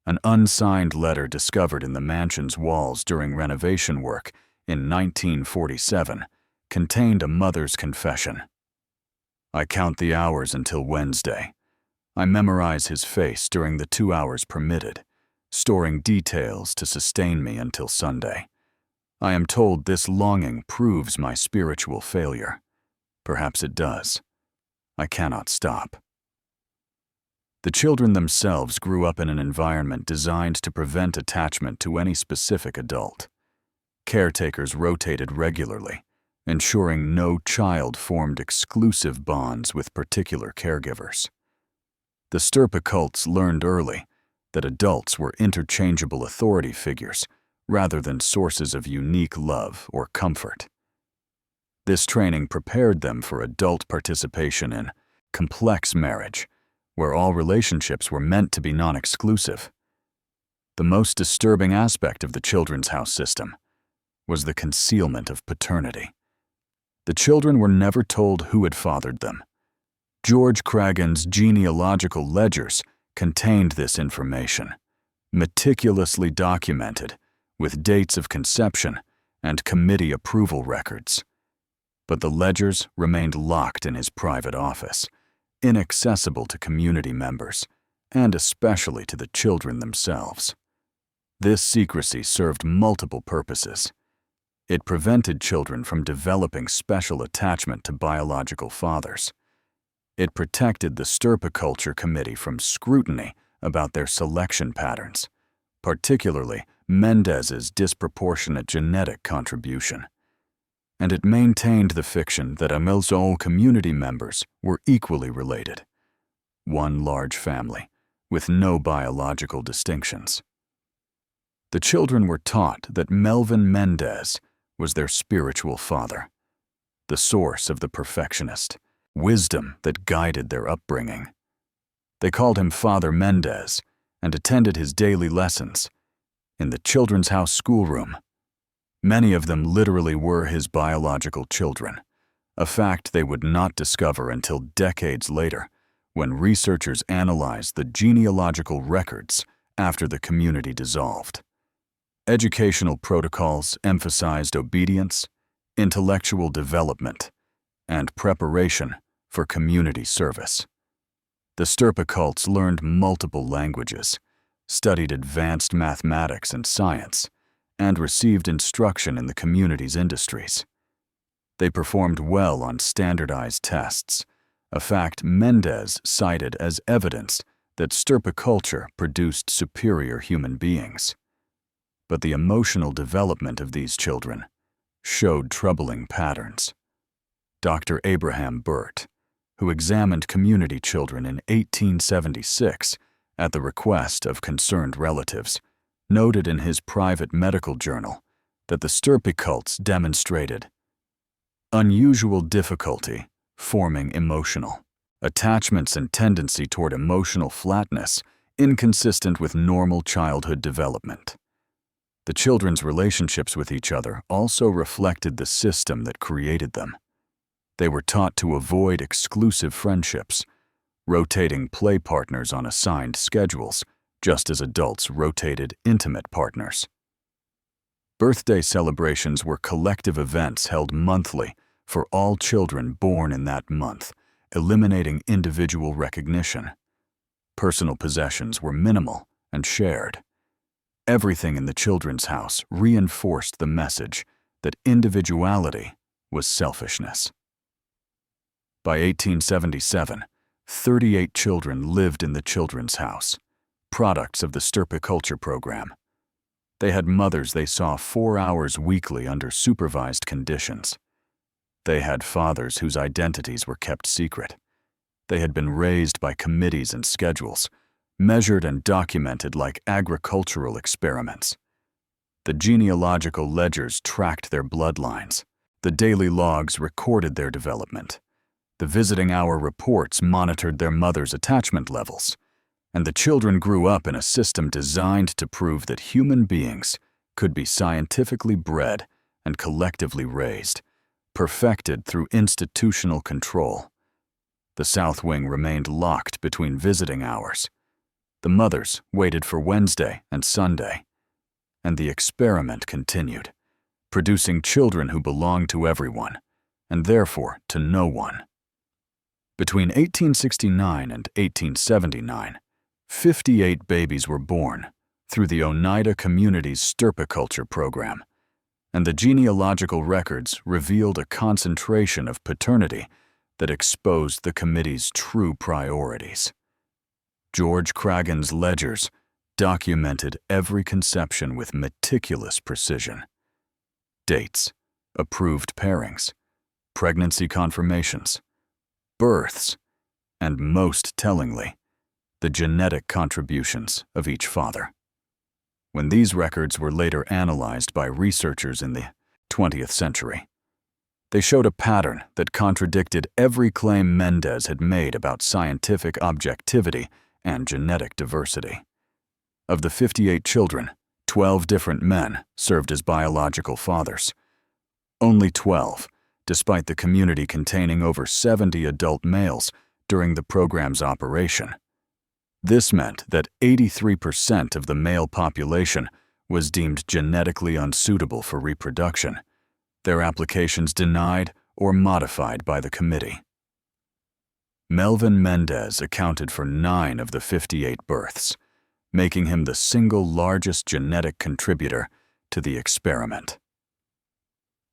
An unsigned letter discovered in the mansion's walls during renovation work in 1947 contained a mother's confession. I count the hours until Wednesday. I memorize his face during the 2 hours permitted, storing details to sustain me until Sunday. I am told this longing proves my spiritual failure. Perhaps it does. I cannot stop. The children themselves grew up in an environment designed to prevent attachment to any specific adult. Caretakers rotated regularly, ensuring no child formed exclusive bonds with particular caregivers. The Stirpicults learned early that adults were interchangeable authority figures rather than sources of unique love or comfort. This training prepared them for adult participation in complex marriage, where all relationships were meant to be non-exclusive. The most disturbing aspect of the Children's House system was the concealment of paternity. The children were never told who had fathered them. George Craggan's genealogical ledgers contained this information, meticulously documented with dates of conception and committee approval records. But the ledgers remained locked in his private office, inaccessible to community members, and especially to the children themselves. This secrecy served multiple purposes. It prevented children from developing special attachment to biological fathers. It protected the Stirpiculture Committee from scrutiny about their selection patterns, particularly Mendez's disproportionate genetic contribution. And it maintained the fiction that almost all community members were equally related, one large family, with no biological distinctions. The children were taught that Melvin Mendez was their spiritual father, the source of the perfectionist wisdom that guided their upbringing. They called him Father Mendez and attended his daily lessons in the Children's House schoolroom. Many of them literally were his biological children, a fact they would not discover until decades later when researchers analyzed the genealogical records after the community dissolved. Educational protocols emphasized obedience, intellectual development, and preparation for community service. The Stirpicults learned multiple languages, studied advanced mathematics and science, and received instruction in the community's industries. They performed well on standardized tests, a fact Mendez cited as evidence that Stirpiculture produced superior human beings. But the emotional development of these children showed troubling patterns. Dr. Abraham Burt, who examined community children in 1876 at the request of concerned relatives, noted in his private medical journal that the Stirpicults demonstrated unusual difficulty forming emotional attachments and tendency toward emotional flatness inconsistent with normal childhood development. The children's relationships with each other also reflected the system that created them. They were taught to avoid exclusive friendships, rotating play partners on assigned schedules, just as adults rotated intimate partners. Birthday celebrations were collective events held monthly for all children born in that month, eliminating individual recognition. Personal possessions were minimal and shared. Everything in the children's house reinforced the message that individuality was selfishness. By 1877, 38 children lived in the children's house, products of the stirpiculture program. They had mothers they saw 4 hours weekly under supervised conditions. They had fathers whose identities were kept secret. They had been raised by committees and schedules, measured and documented like agricultural experiments. The genealogical ledgers tracked their bloodlines. The daily logs recorded their development. The visiting hour reports monitored their mother's attachment levels. And the children grew up in a system designed to prove that human beings could be scientifically bred and collectively raised, perfected through institutional control. The South Wing remained locked between visiting hours. The mothers waited for Wednesday and Sunday, and the experiment continued, producing children who belonged to everyone, and therefore to no one. Between 1869 and 1879, 58 babies were born through the Oneida community's stirpiculture program, and the genealogical records revealed a concentration of paternity that exposed the committee's true priorities. George Craggan's ledgers documented every conception with meticulous precision. Dates, approved pairings, pregnancy confirmations, births, and most tellingly, the genetic contributions of each father. When these records were later analyzed by researchers in the 20th century, they showed a pattern that contradicted every claim Mendez had made about scientific objectivity and genetic diversity. Of the 58 children, 12 different men served as biological fathers. Only 12, despite the community containing over 70 adult males during the program's operation. This meant that 83% of the male population was deemed genetically unsuitable for reproduction, their applications denied or modified by the committee. Melvin Mendez accounted for 9 of the 58 births, making him the single largest genetic contributor to the experiment.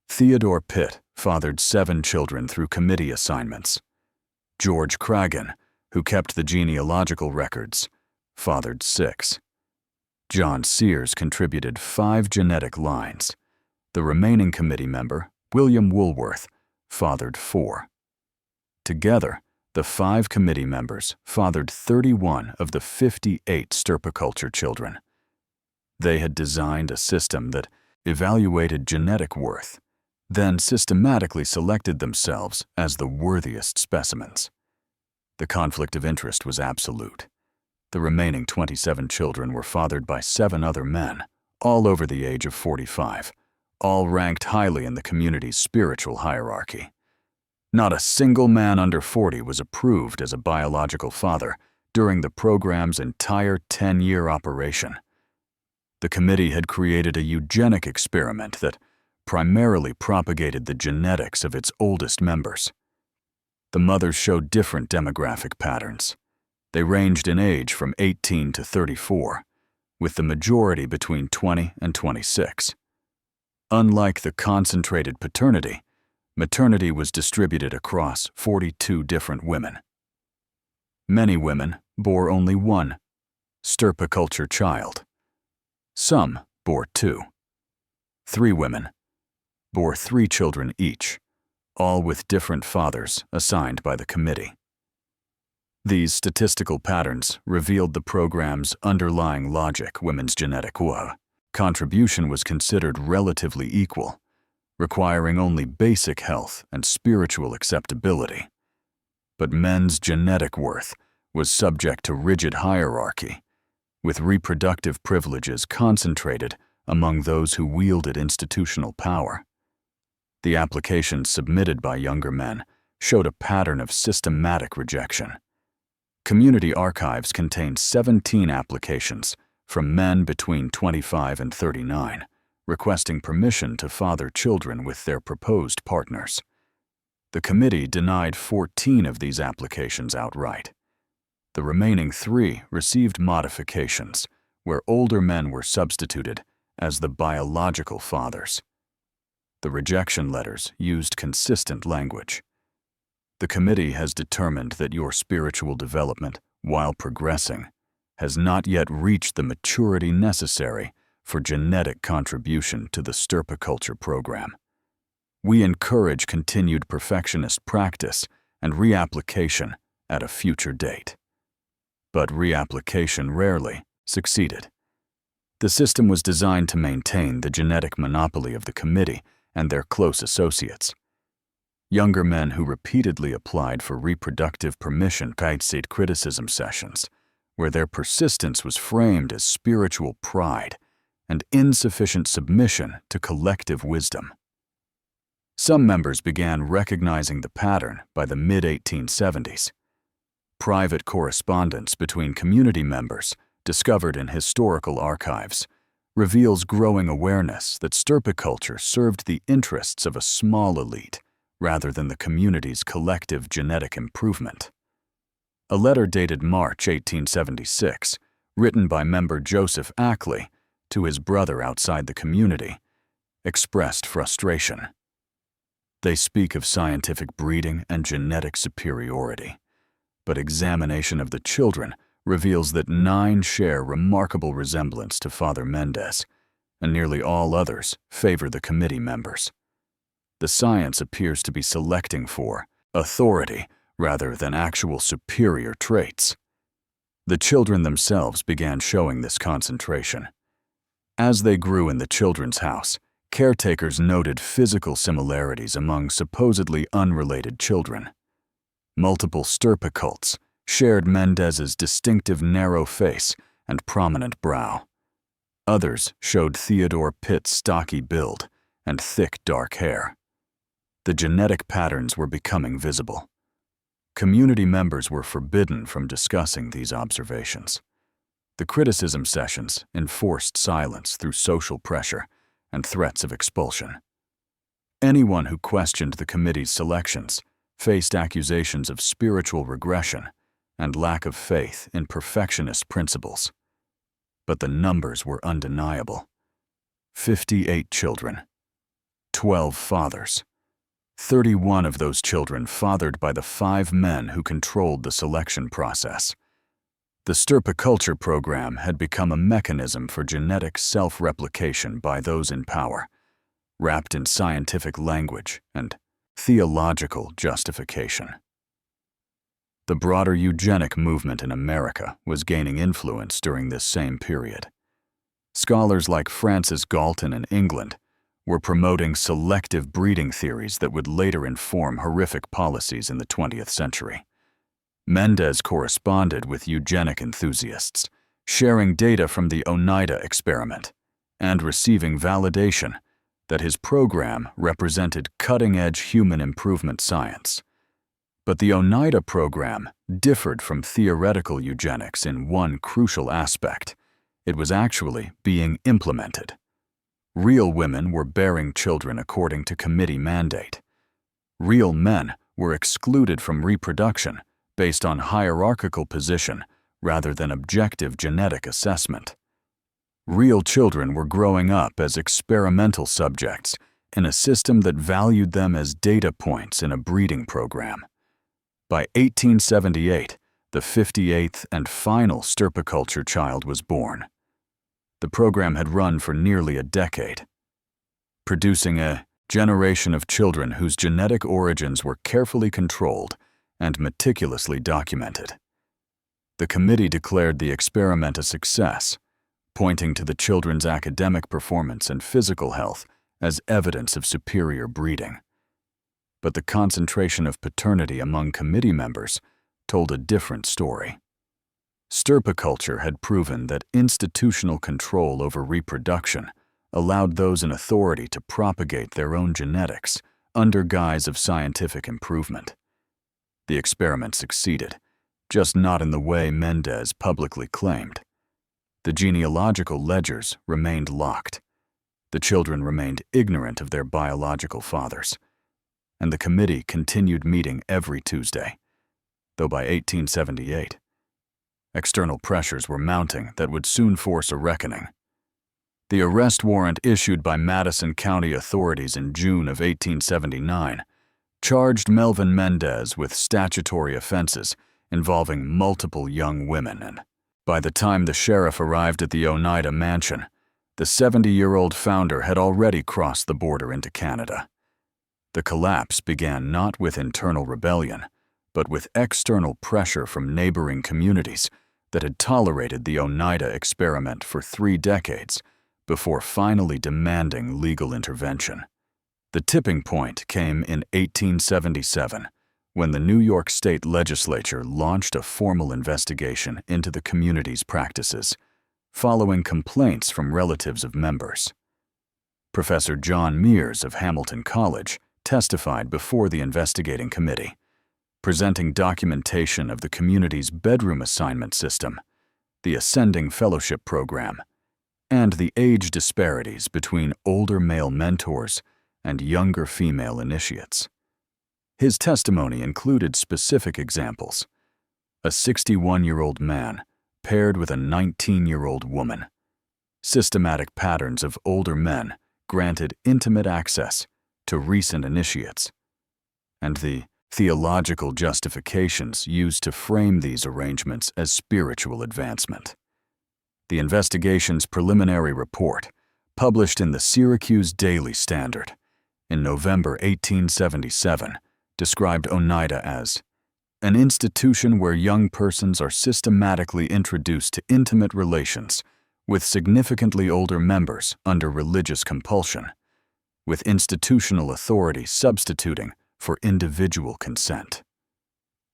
Theodore Pitt fathered 7 children through committee assignments. George Craggan, who kept the genealogical records, fathered 6. John Sears contributed 5 genetic lines. The remaining committee member, William Woolworth, fathered 4. Together, the 5 committee members fathered 31 of the 58 stirpiculture children. They had designed a system that evaluated genetic worth, then systematically selected themselves as the worthiest specimens. The conflict of interest was absolute. The remaining 27 children were fathered by 7 other men, all over the age of 45, all ranked highly in the community's spiritual hierarchy. Not a single man under 40 was approved as a biological father during the program's entire 10-year operation. The committee had created a eugenic experiment that primarily propagated the genetics of its oldest members. The mothers showed different demographic patterns. They ranged in age from 18 to 34, with the majority between 20 and 26. Unlike the concentrated paternity, maternity was distributed across 42 different women. Many women bore only one stirpiculture child. Some bore 2. 3 women bore 3 children each, all with different fathers assigned by the committee. These statistical patterns revealed the program's underlying logic. Women's genetic contribution was considered relatively equal, requiring only basic health and spiritual acceptability. But men's genetic worth was subject to rigid hierarchy, with reproductive privileges concentrated among those who wielded institutional power. The applications submitted by younger men showed a pattern of systematic rejection. Community archives contained 17 applications from men between 25 and 39, requesting permission to father children with their proposed partners. The committee denied 14 of these applications outright. The remaining 3 received modifications, where older men were substituted as the biological fathers. The rejection letters used consistent language. The committee has determined that your spiritual development, while progressing, has not yet reached the maturity necessary for genetic contribution to the stirpiculture program. We encourage continued perfectionist practice and reapplication at a future date. But reapplication rarely succeeded. The system was designed to maintain the genetic monopoly of the committee and their close associates. Younger men who repeatedly applied for reproductive permission faced criticism sessions, where their persistence was framed as spiritual pride and insufficient submission to collective wisdom. Some members began recognizing the pattern by the mid-1870s. Private correspondence between community members, discovered in historical archives, reveals growing awareness that stirpiculture served the interests of a small elite rather than the community's collective genetic improvement. A letter dated March 1876, written by member Joseph Ackley to his brother outside the community, expressed frustration. They speak of scientific breeding and genetic superiority, but examination of the children reveals that 9 share remarkable resemblance to Father Mendez, and nearly all others favor the committee members. The science appears to be selecting for authority rather than actual superior traits. The children themselves began showing this concentration. As they grew in the children's house, caretakers noted physical similarities among supposedly unrelated children. Multiple stirpicults shared Mendez's distinctive narrow face and prominent brow. Others showed Theodore Pitt's stocky build and thick dark hair. The genetic patterns were becoming visible. Community members were forbidden from discussing these observations. The criticism sessions enforced silence through social pressure and threats of expulsion. Anyone who questioned the committee's selections faced accusations of spiritual regression and lack of faith in perfectionist principles. But the numbers were undeniable. 58 children, 12 fathers. 31 of those children fathered by the 5 men who controlled the selection process. The stirpiculture program had become a mechanism for genetic self-replication by those in power, wrapped in scientific language and theological justification. The broader eugenic movement in America was gaining influence during this same period. Scholars like Francis Galton in England were promoting selective breeding theories that would later inform horrific policies in the 20th century. Mendez corresponded with eugenic enthusiasts, sharing data from the Oneida experiment and receiving validation that his program represented cutting-edge human improvement science. But the Oneida program differed from theoretical eugenics in one crucial aspect. It was actually being implemented. Real women were bearing children according to committee mandate. Real men were excluded from reproduction based on hierarchical position rather than objective genetic assessment. Real children were growing up as experimental subjects in a system that valued them as data points in a breeding program. By 1878, the 58th and final stirpiculture child was born. The program had run for nearly a decade, producing a generation of children whose genetic origins were carefully controlled and meticulously documented. The committee declared the experiment a success, pointing to the children's academic performance and physical health as evidence of superior breeding. but the concentration of paternity among committee members told a different story. Stirpiculture had proven that institutional control over reproduction allowed those in authority to propagate their own genetics under guise of scientific improvement. The experiment succeeded, just not in the way Mendez publicly claimed. The genealogical ledgers remained locked. The children remained ignorant of their biological fathers, and the committee continued meeting every Tuesday, though by 1878, external pressures were mounting that would soon force a reckoning. The arrest warrant issued by Madison County authorities in June of 1879 charged Melvin Mendez with statutory offenses involving multiple young women, and by the time the sheriff arrived at the Oneida mansion, the 70-year-old founder had already crossed the border into Canada. The collapse began not with internal rebellion, but with external pressure from neighboring communities that had tolerated the Oneida experiment for 3 decades before finally demanding legal intervention. The tipping point came in 1877, when the New York State Legislature launched a formal investigation into the community's practices, following complaints from relatives of members. Professor John Mears of Hamilton College testified before the investigating committee, presenting documentation of the community's bedroom assignment system, the ascending fellowship program, and the age disparities between older male mentors and younger female initiates. His testimony included specific examples: a 61-year-old man paired with a 19-year-old woman, systematic patterns of older men granted intimate access to recent initiates, and the theological justifications used to frame these arrangements as spiritual advancement. The investigation's preliminary report, published in the Syracuse Daily Standard in November 1877, described Oneida as an institution where young persons are systematically introduced to intimate relations with significantly older members under religious compulsion, with institutional authority substituting for individual consent.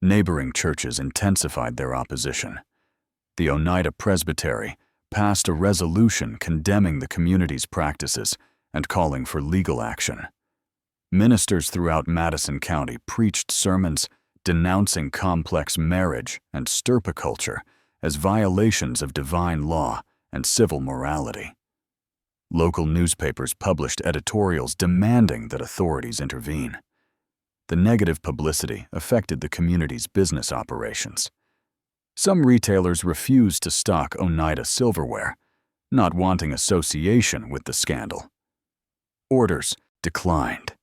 Neighboring churches intensified their opposition. The Oneida Presbytery passed a resolution condemning the community's practices and calling for legal action. Ministers throughout Madison County preached sermons denouncing complex marriage and stirpiculture as violations of divine law and civil morality. Local newspapers published editorials demanding that authorities intervene. The negative publicity affected the community's business operations. Some retailers refused to stock Oneida silverware, not wanting association with the scandal. Orders declined.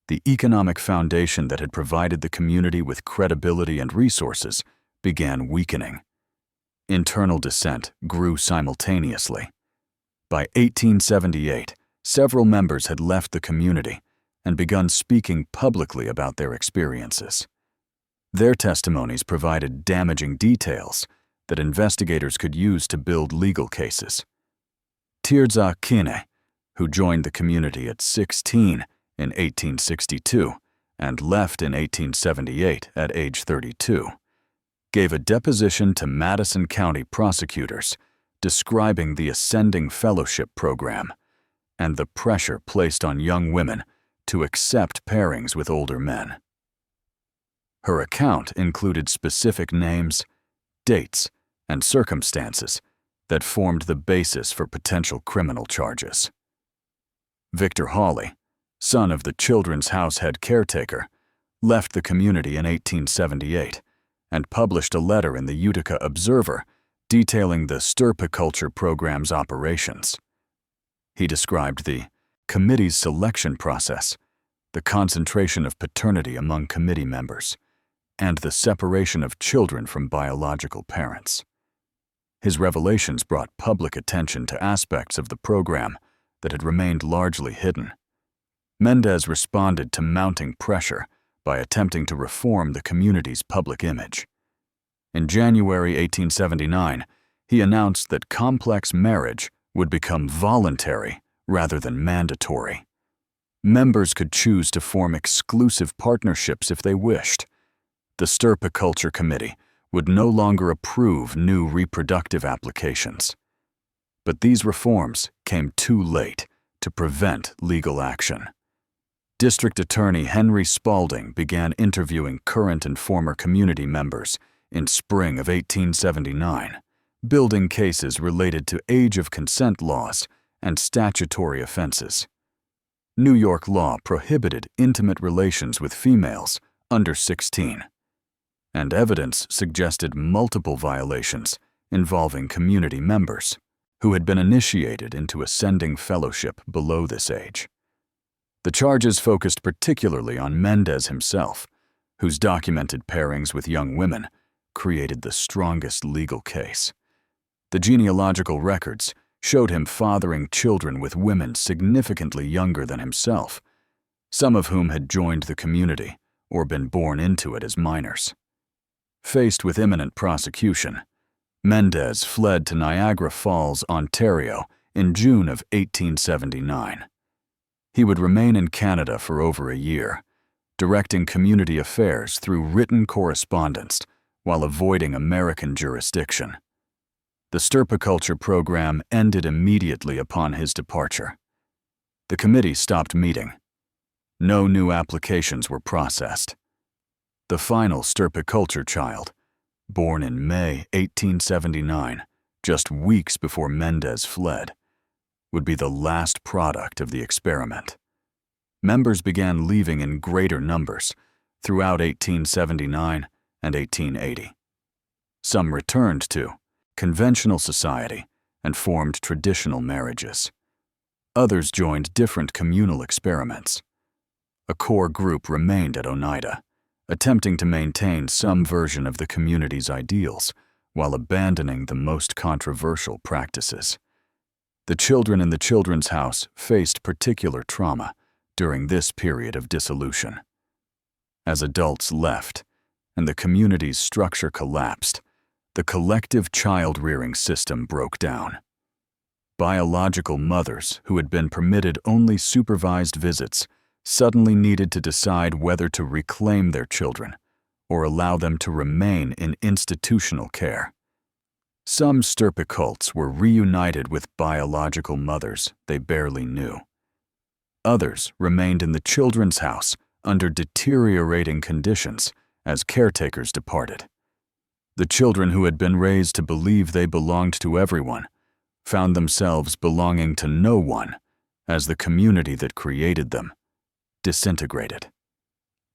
The economic foundation that had provided the community with credibility and resources began weakening. Internal dissent grew simultaneously. By 1878, several members had left the community and begun speaking publicly about their experiences. Their testimonies provided damaging details that investigators could use to build legal cases. Tirza Kine, who joined the community at 16 in 1862 and left in 1878 at age 32, gave a deposition to Madison County prosecutors describing the ascending fellowship program and the pressure placed on young women to accept pairings with older men. Her account included specific names, dates, and circumstances that formed the basis for potential criminal charges. Victor Hawley, son of the Children's House head caretaker, left the community in 1878 and published a letter in the Utica Observer detailing the stirpiculture program's operations. He described the committee's selection process, the concentration of paternity among committee members, and the separation of children from biological parents. His revelations brought public attention to aspects of the program that had remained largely hidden. Mendez responded to mounting pressure by attempting to reform the community's public image. In January 1879, he announced that complex marriage would become voluntary rather than mandatory. Members could choose to form exclusive partnerships if they wished. The Stirpiculture Committee would no longer approve new reproductive applications. But these reforms came too late to prevent legal action. District Attorney Henry Spalding began interviewing current and former community members in spring of 1879, building cases related to age of consent laws and statutory offenses. New York law prohibited intimate relations with females under 16, and evidence suggested multiple violations involving community members who had been initiated into ascending fellowship below this age. The charges focused particularly on Mendez himself, whose documented pairings with young women created the strongest legal case. The genealogical records showed him fathering children with women significantly younger than himself, some of whom had joined the community or been born into it as minors. Faced with imminent prosecution, Mendez fled to Niagara Falls, Ontario in June of 1879. He would remain in Canada for over a year, directing community affairs through written correspondence while avoiding American jurisdiction. The Stirpiculture program ended immediately upon his departure. The committee stopped meeting. No new applications were processed. The final Stirpiculture child, born in May 1879, just weeks before Mendez fled, would be the last product of the experiment. Members began leaving in greater numbers throughout 1879 and 1880. Some returned to conventional society and formed traditional marriages. Others joined different communal experiments. A core group remained at Oneida, attempting to maintain some version of the community's ideals while abandoning the most controversial practices. The children in the Children's House faced particular trauma during this period of dissolution. As adults left and the community's structure collapsed, the collective child-rearing system broke down. Biological mothers who had been permitted only supervised visits suddenly needed to decide whether to reclaim their children or allow them to remain in institutional care. Some Stirpicults were reunited with biological mothers they barely knew. Others remained in the Children's House under deteriorating conditions as caretakers departed. The children who had been raised to believe they belonged to everyone found themselves belonging to no one as the community that created them disintegrated.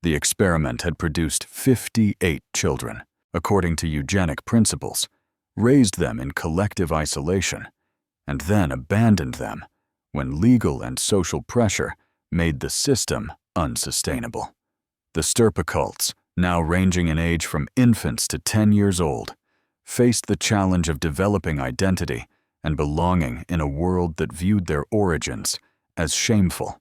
The experiment had produced 58 children, according to eugenic principles, raised them in collective isolation, and then abandoned them when legal and social pressure made the system unsustainable. The Stirpicults, now ranging in age from infants to 10 years old, faced the challenge of developing identity and belonging in a world that viewed their origins as shameful.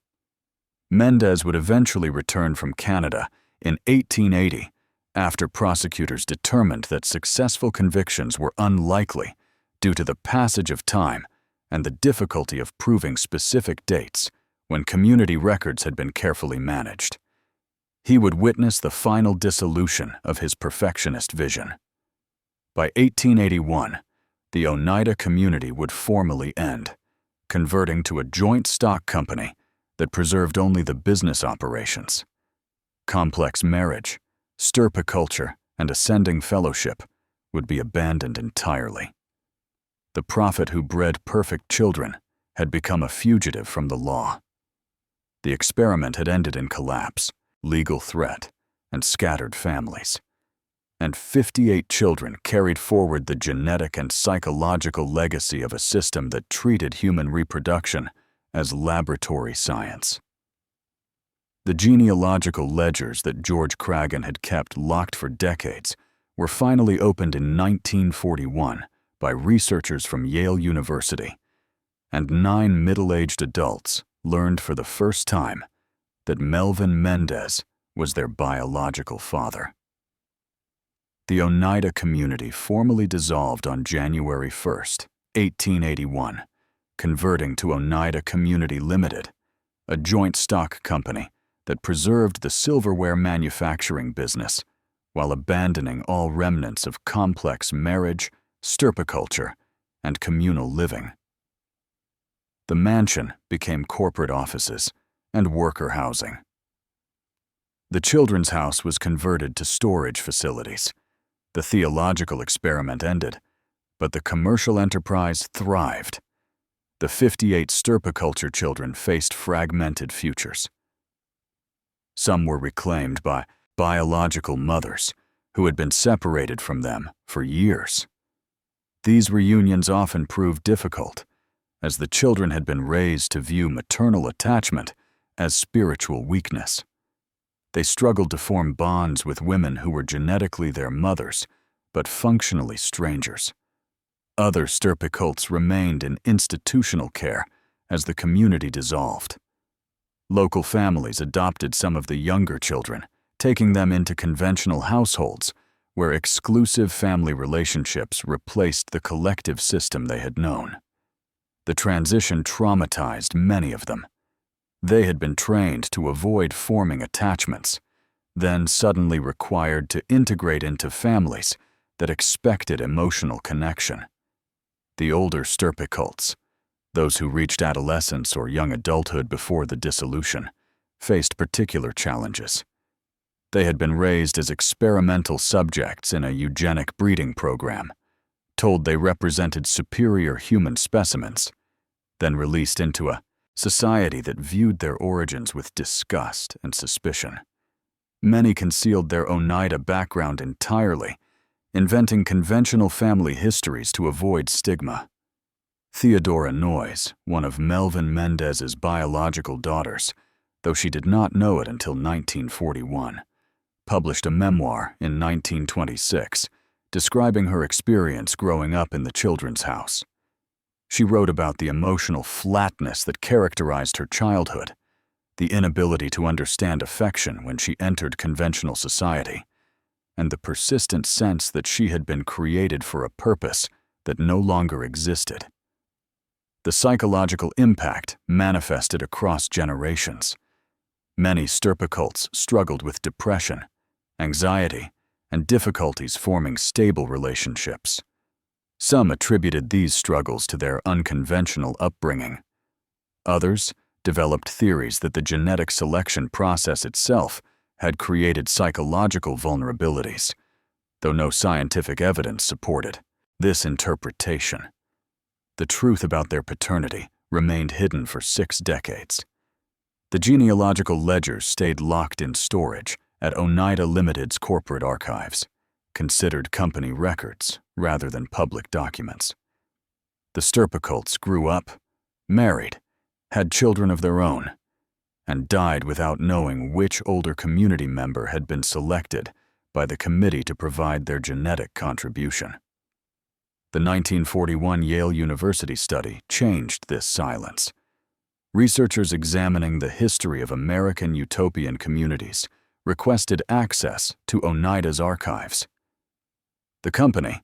Mendez would eventually return from Canada in 1880 after prosecutors determined that successful convictions were unlikely due to the passage of time and the difficulty of proving specific dates when community records had been carefully managed. He would witness the final dissolution of his perfectionist vision. By 1881, the Oneida community would formally end, converting to a joint stock company that preserved only the business operations. Complex marriage, Stirpiculture, and ascending fellowship would be abandoned entirely. The prophet who bred perfect children had become a fugitive from the law. The experiment had ended in collapse, legal threat, and scattered families. And 58 children carried forward the genetic and psychological legacy of a system that treated human reproduction as laboratory science. The genealogical ledgers that George Craggan had kept locked for decades were finally opened in 1941 by researchers from Yale University, and 9 middle-aged adults learned for the first time that Melvin Mendez was their biological father. The Oneida community formally dissolved on January 1st, 1881, converting to Oneida Community Limited, a joint stock company that preserved the silverware manufacturing business while abandoning all remnants of complex marriage, stirpiculture, and communal living. The mansion became corporate offices and worker housing. The children's house was converted to storage facilities. The theological experiment ended, but the commercial enterprise thrived. The 58 stirpiculture children faced fragmented futures. Some were reclaimed by biological mothers who had been separated from them for years. These reunions often proved difficult, as the children had been raised to view maternal attachment as spiritual weakness. They struggled to form bonds with women who were genetically their mothers, but functionally strangers. Other stirpicults remained in institutional care as the community dissolved. Local families adopted some of the younger children, taking them into conventional households where exclusive family relationships replaced the collective system they had known. The transition traumatized many of them. They had been trained to avoid forming attachments, then suddenly required to integrate into families that expected emotional connection. The older stirpicults, those who reached adolescence or young adulthood before the dissolution, faced particular challenges. They had been raised as experimental subjects in a eugenic breeding program, told they represented superior human specimens, then released into a society that viewed their origins with disgust and suspicion. Many concealed their Oneida background entirely, inventing conventional family histories to avoid stigma. Theodora Noyes, one of Melvin Mendez's biological daughters, though she did not know it until 1941, published a memoir in 1926 describing her experience growing up in the children's house. She wrote about the emotional flatness that characterized her childhood, the inability to understand affection when she entered conventional society, and the persistent sense that she had been created for a purpose that no longer existed. The psychological impact manifested across generations. Many stirpicults struggled with depression, anxiety, and difficulties forming stable relationships. Some attributed these struggles to their unconventional upbringing. Others developed theories that the genetic selection process itself had created psychological vulnerabilities, though no scientific evidence supported this interpretation. The truth about their paternity remained hidden for 6 decades. The genealogical ledgers stayed locked in storage at Oneida Limited's corporate archives, considered company records rather than public documents. The stirpicults grew up, married, had children of their own, and died without knowing which older community member had been selected by the committee to provide their genetic contribution. The 1941 Yale University study changed this silence. Researchers examining the history of American utopian communities requested access to Oneida's archives. The company,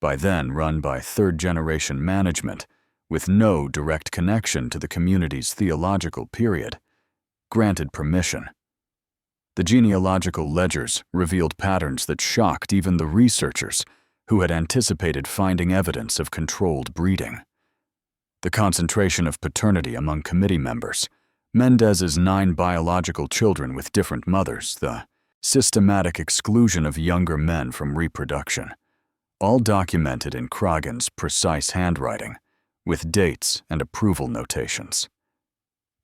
by then run by third-generation management with no direct connection to the community's theological period, granted permission. The genealogical ledgers revealed patterns that shocked even the researchers who had anticipated finding evidence of controlled breeding. The concentration of paternity among committee members, Mendez's 9 biological children with different mothers, the systematic exclusion of younger men from reproduction, all documented in Croghan's precise handwriting, with dates and approval notations.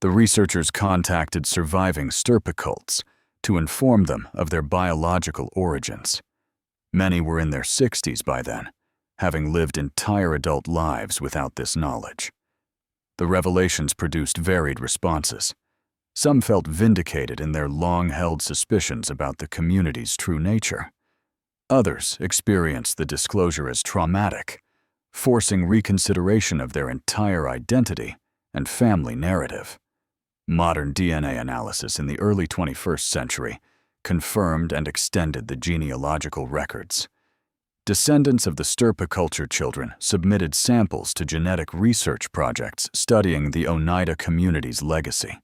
The researchers contacted surviving stirpicults to inform them of their biological origins. Many were in their 60s by then, having lived entire adult lives without this knowledge. The revelations produced varied responses. Some felt vindicated in their long-held suspicions about the community's true nature. Others experienced the disclosure as traumatic, forcing reconsideration of their entire identity and family narrative. Modern DNA analysis in the early 21st century confirmed and extended the genealogical records. Descendants of the stirpiculture children submitted samples to genetic research projects studying the Oneida community's legacy.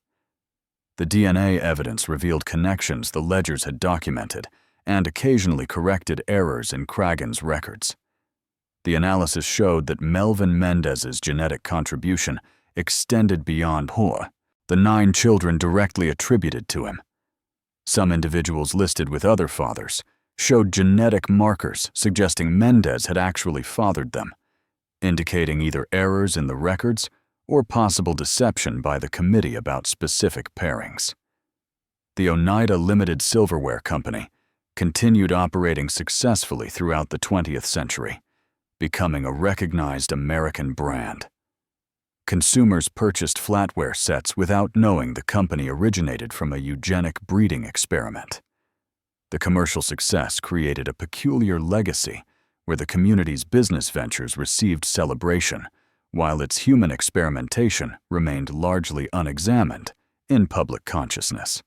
The DNA evidence revealed connections the ledgers had documented and occasionally corrected errors in Cragen's records. The analysis showed that Melvin Mendez's genetic contribution extended beyond Hoare, the 9 children directly attributed to him. Some individuals listed with other fathers showed genetic markers suggesting Mendez had actually fathered them, indicating either errors in the records or possible deception by the committee about specific pairings. The Oneida Limited Silverware Company continued operating successfully throughout the 20th century, becoming a recognized American brand. Consumers purchased flatware sets without knowing the company originated from a eugenic breeding experiment. The commercial success created a peculiar legacy where the community's business ventures received celebration, while its human experimentation remained largely unexamined in public consciousness.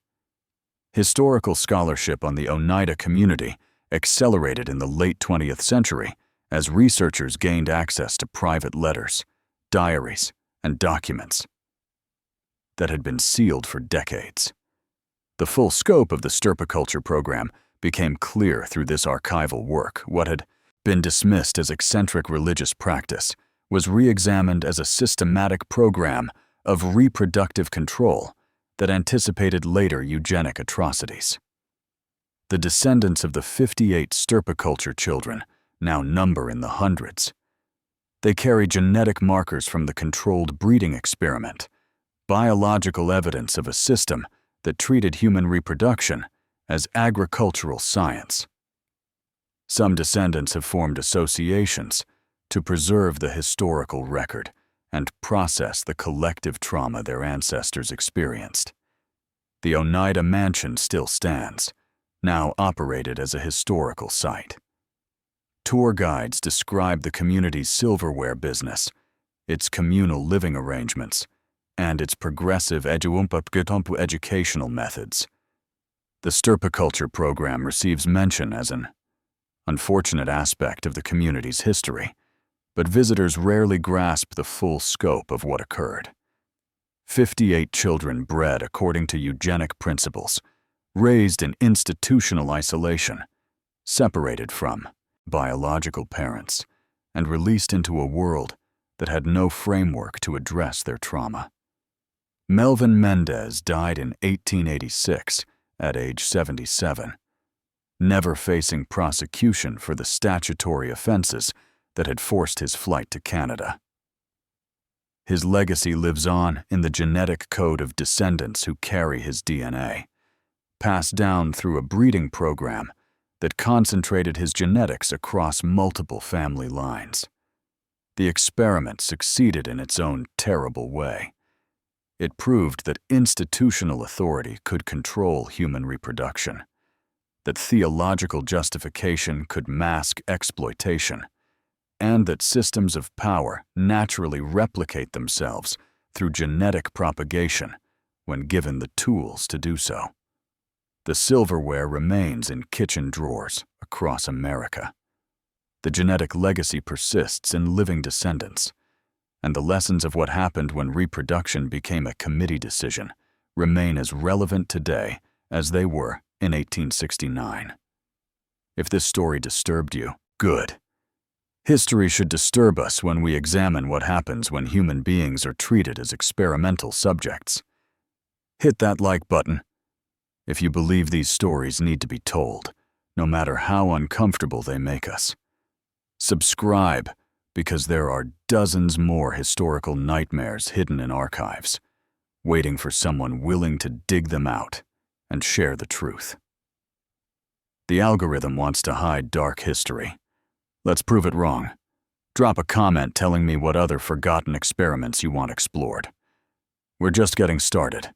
Historical scholarship on the Oneida community accelerated in the late 20th century as researchers gained access to private letters, diaries, and documents that had been sealed for decades. The full scope of the stirpiculture program became clear through this archival work. What had been dismissed as eccentric religious practice was re-examined as a systematic program of reproductive control that anticipated later eugenic atrocities. The descendants of the 58 stirpiculture children now number in the hundreds. They carry genetic markers from the controlled breeding experiment, biological evidence of a system that treated human reproduction as agricultural science. Some descendants have formed associations to preserve the historical record and process the collective trauma their ancestors experienced. The Oneida Mansion still stands, now operated as a historical site. Tour guides describe the community's silverware business, its communal living arrangements, and its progressive educational methods. The stirpiculture program receives mention as an unfortunate aspect of the community's history, but visitors rarely grasp the full scope of what occurred. 58 children bred according to eugenic principles, raised in institutional isolation, separated from biological parents, and released into a world that had no framework to address their trauma. Melvin Mendez died in 1886 at age 77, never facing prosecution for the statutory offenses that had forced his flight to Canada. His legacy lives on in the genetic code of descendants who carry his DNA, passed down through a breeding program that concentrated his genetics across multiple family lines. The experiment succeeded in its own terrible way. It proved that institutional authority could control human reproduction, that theological justification could mask exploitation, and that systems of power naturally replicate themselves through genetic propagation when given the tools to do so. The silverware remains in kitchen drawers across America. The genetic legacy persists in living descendants, and the lessons of what happened when reproduction became a committee decision remain as relevant today as they were in 1869. If this story disturbed you, good. History should disturb us when we examine what happens when human beings are treated as experimental subjects. Hit that like button if you believe these stories need to be told, no matter how uncomfortable they make us. Subscribe, because there are dozens more historical nightmares hidden in archives, waiting for someone willing to dig them out and share the truth. The algorithm wants to hide dark history. Let's prove it wrong. Drop a comment telling me what other forgotten experiments you want explored. We're just getting started.